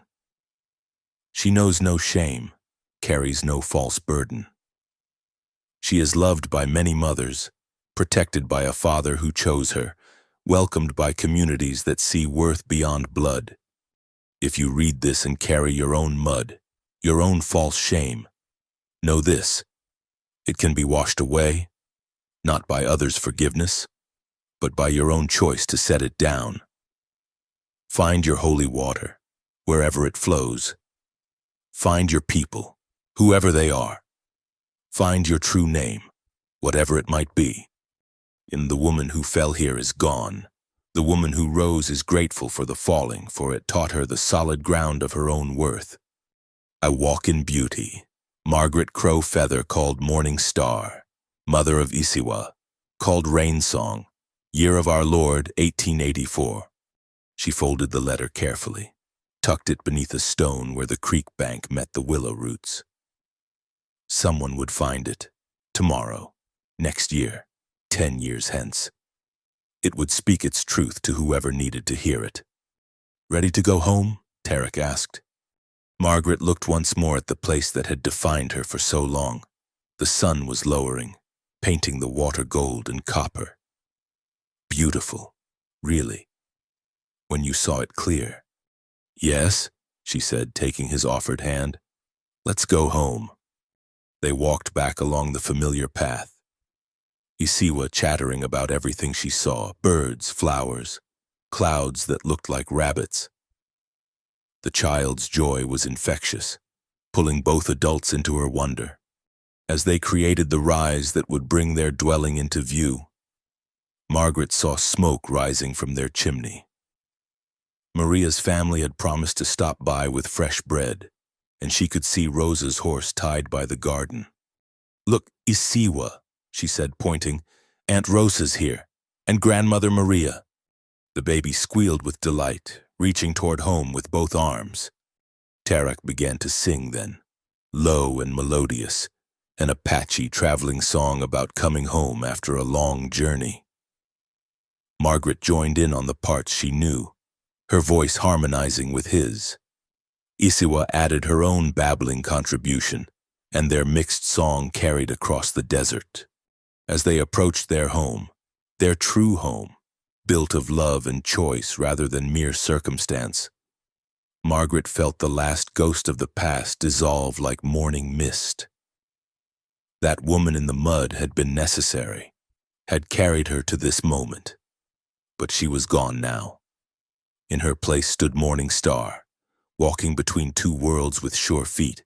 She knows no shame, carries no false burden. She is loved by many mothers, protected by a father who chose her, welcomed by communities that see worth beyond blood. If you read this and carry your own mud, your own false shame, know this: it can be washed away, not by others' forgiveness, but by your own choice to set it down. Find your holy water, wherever it flows. Find your people, whoever they are. Find your true name, whatever it might be. And the woman who fell here is gone. The woman who rose is grateful for the falling, for it taught her the solid ground of her own worth. I walk in beauty. Margaret Crow Feather called Morning Star, mother of Isiwa, called Rain Song, year of our Lord, 1884. She folded the letter carefully, tucked it beneath a stone where the creek bank met the willow roots. Someone would find it, tomorrow, next year, 10 years hence. It would speak its truth to whoever needed to hear it. Ready to go home? Tarek asked. Margaret looked once more at the place that had defined her for so long. The sun was lowering, painting the water gold and copper. Beautiful, really, when you saw it clear. Yes, she said, taking his offered hand. Let's go home. They walked back along the familiar path. Isiwa chattering about everything she saw, birds, flowers, clouds that looked like rabbits. The child's joy was infectious, pulling both adults into her wonder, as they created the rise that would bring their dwelling into view. Margaret saw smoke rising from their chimney. Maria's family had promised to stop by with fresh bread, and she could see Rosa's horse tied by the garden. Look, Isiwa, she said, pointing. Aunt Rosa's here, and Grandmother Maria. The baby squealed with delight, reaching toward home with both arms. Tarek began to sing then, low and melodious, an Apache traveling song about coming home after a long journey. Margaret joined in on the parts she knew, her voice harmonizing with his. Isiwa added her own babbling contribution, and their mixed song carried across the desert. As they approached their home, their true home, built of love and choice rather than mere circumstance, Margaret felt the last ghost of the past dissolve like morning mist. That woman in the mud had been necessary, had carried her to this moment, but she was gone now. In her place stood Morning Star, walking between two worlds with sure feet,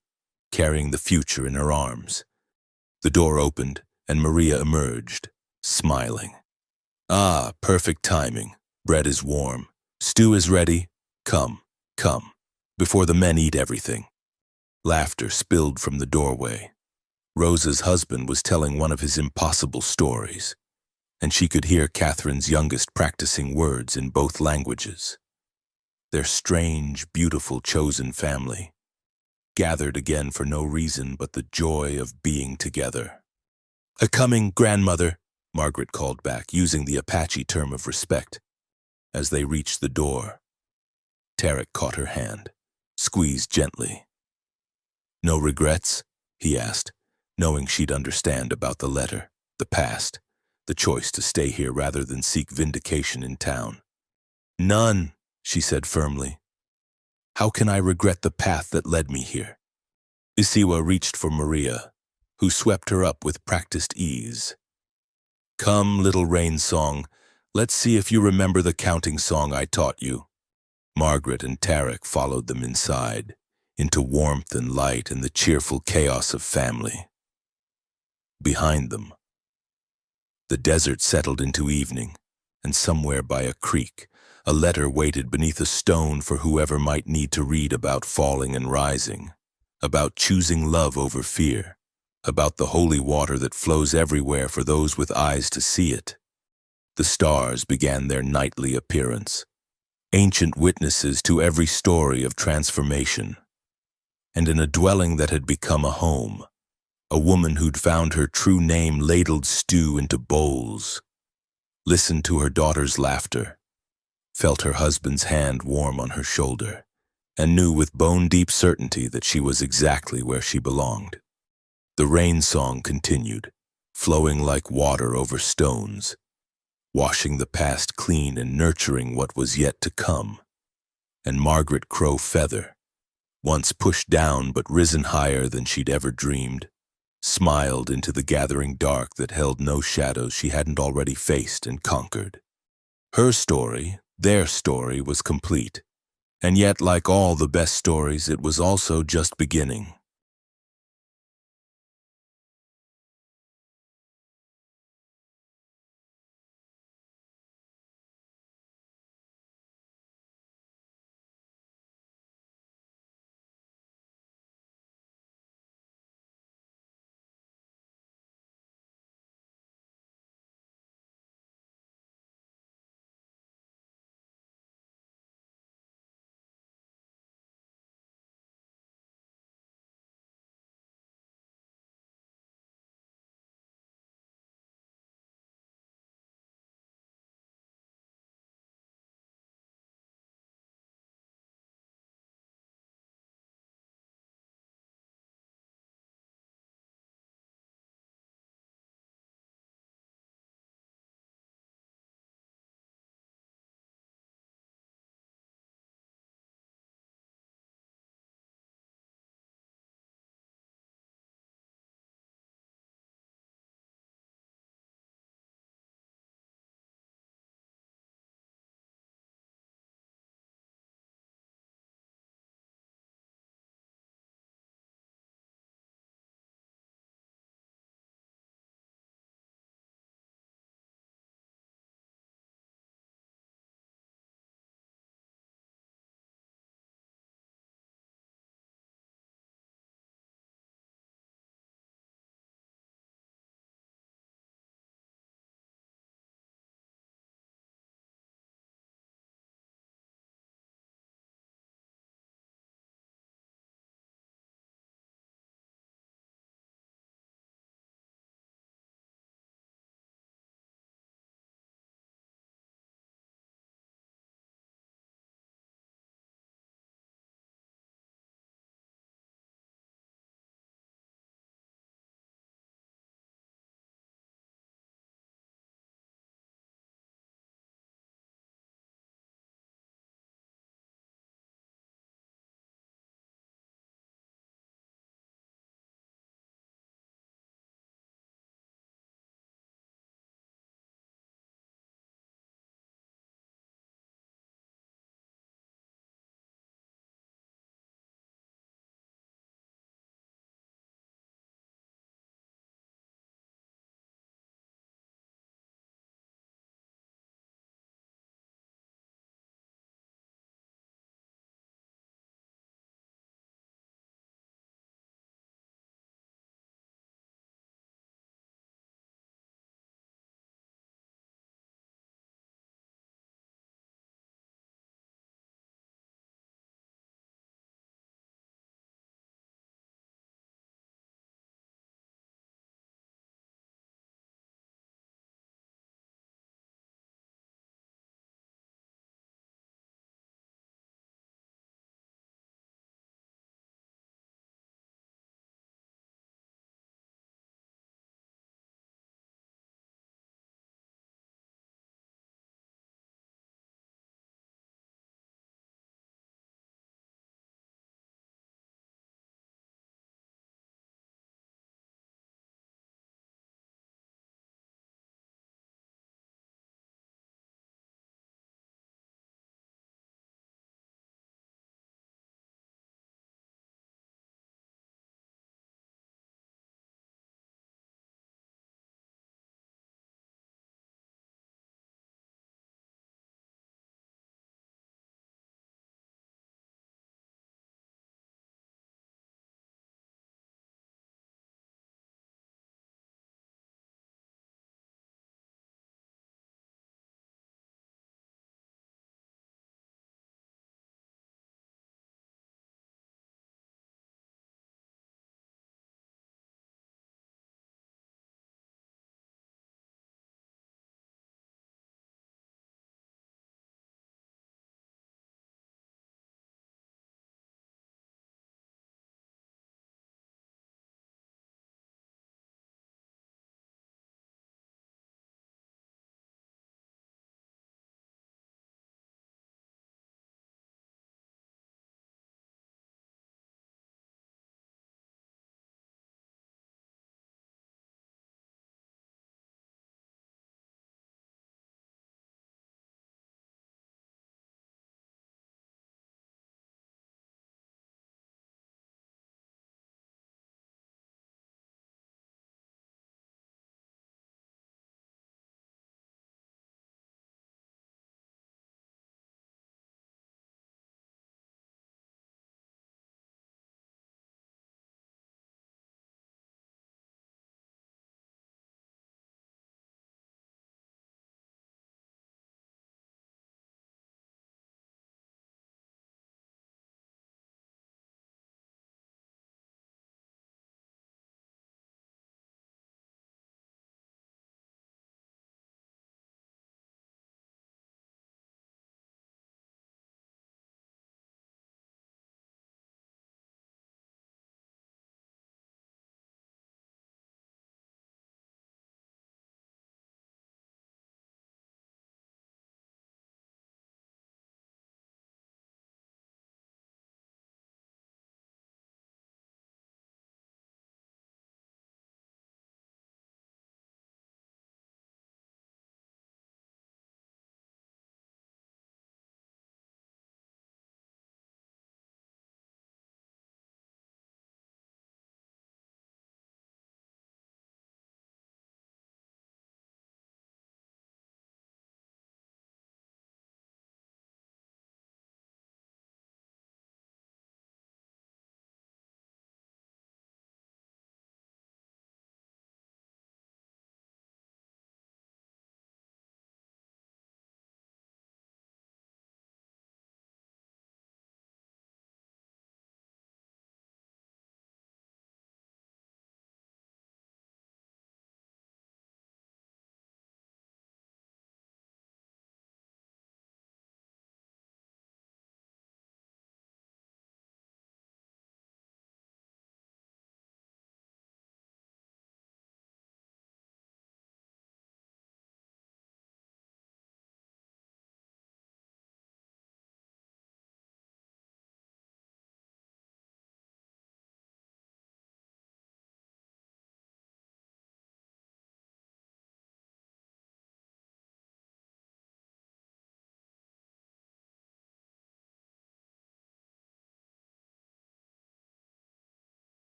carrying the future in her arms. The door opened, and Maria emerged, smiling. Ah, perfect timing. Bread is warm. Stew is ready. Come, come, before the men eat everything. Laughter spilled from the doorway. Rosa's husband was telling one of his impossible stories, and she could hear Catherine's youngest practicing words in both languages. Their strange, beautiful chosen family, gathered again for no reason but the joy of being together. A coming, grandmother, Margaret called back, using the Apache term of respect. As they reached the door, Tarek caught her hand, squeezed gently. No regrets? He asked, knowing she'd understand about the letter, the past, the choice to stay here rather than seek vindication in town. None, she said firmly. How can I regret the path that led me here? Isiwa reached for Maria, who swept her up with practiced ease. Come, little rain song, let's see if you remember the counting song I taught you. Margaret and Tarek followed them inside, into warmth and light and the cheerful chaos of family. Behind them, the desert settled into evening, and somewhere by a creek, a letter waited beneath a stone for whoever might need to read about falling and rising, about choosing love over fear, about the holy water that flows everywhere for those with eyes to see it. The stars began their nightly appearance, ancient witnesses to every story of transformation. And in a dwelling that had become a home, a woman who'd found her true name ladled stew into bowls, listened to her daughter's laughter, felt her husband's hand warm on her shoulder, and knew with bone-deep certainty that she was exactly where she belonged. The rain song continued, flowing like water over stones, washing the past clean and nurturing what was yet to come. And Margaret Crow Feather, once pushed down but risen higher than she'd ever dreamed, smiled into the gathering dark that held no shadows she hadn't already faced and conquered. Her story, their story, was complete, And yet, like all the best stories, it was also just beginning.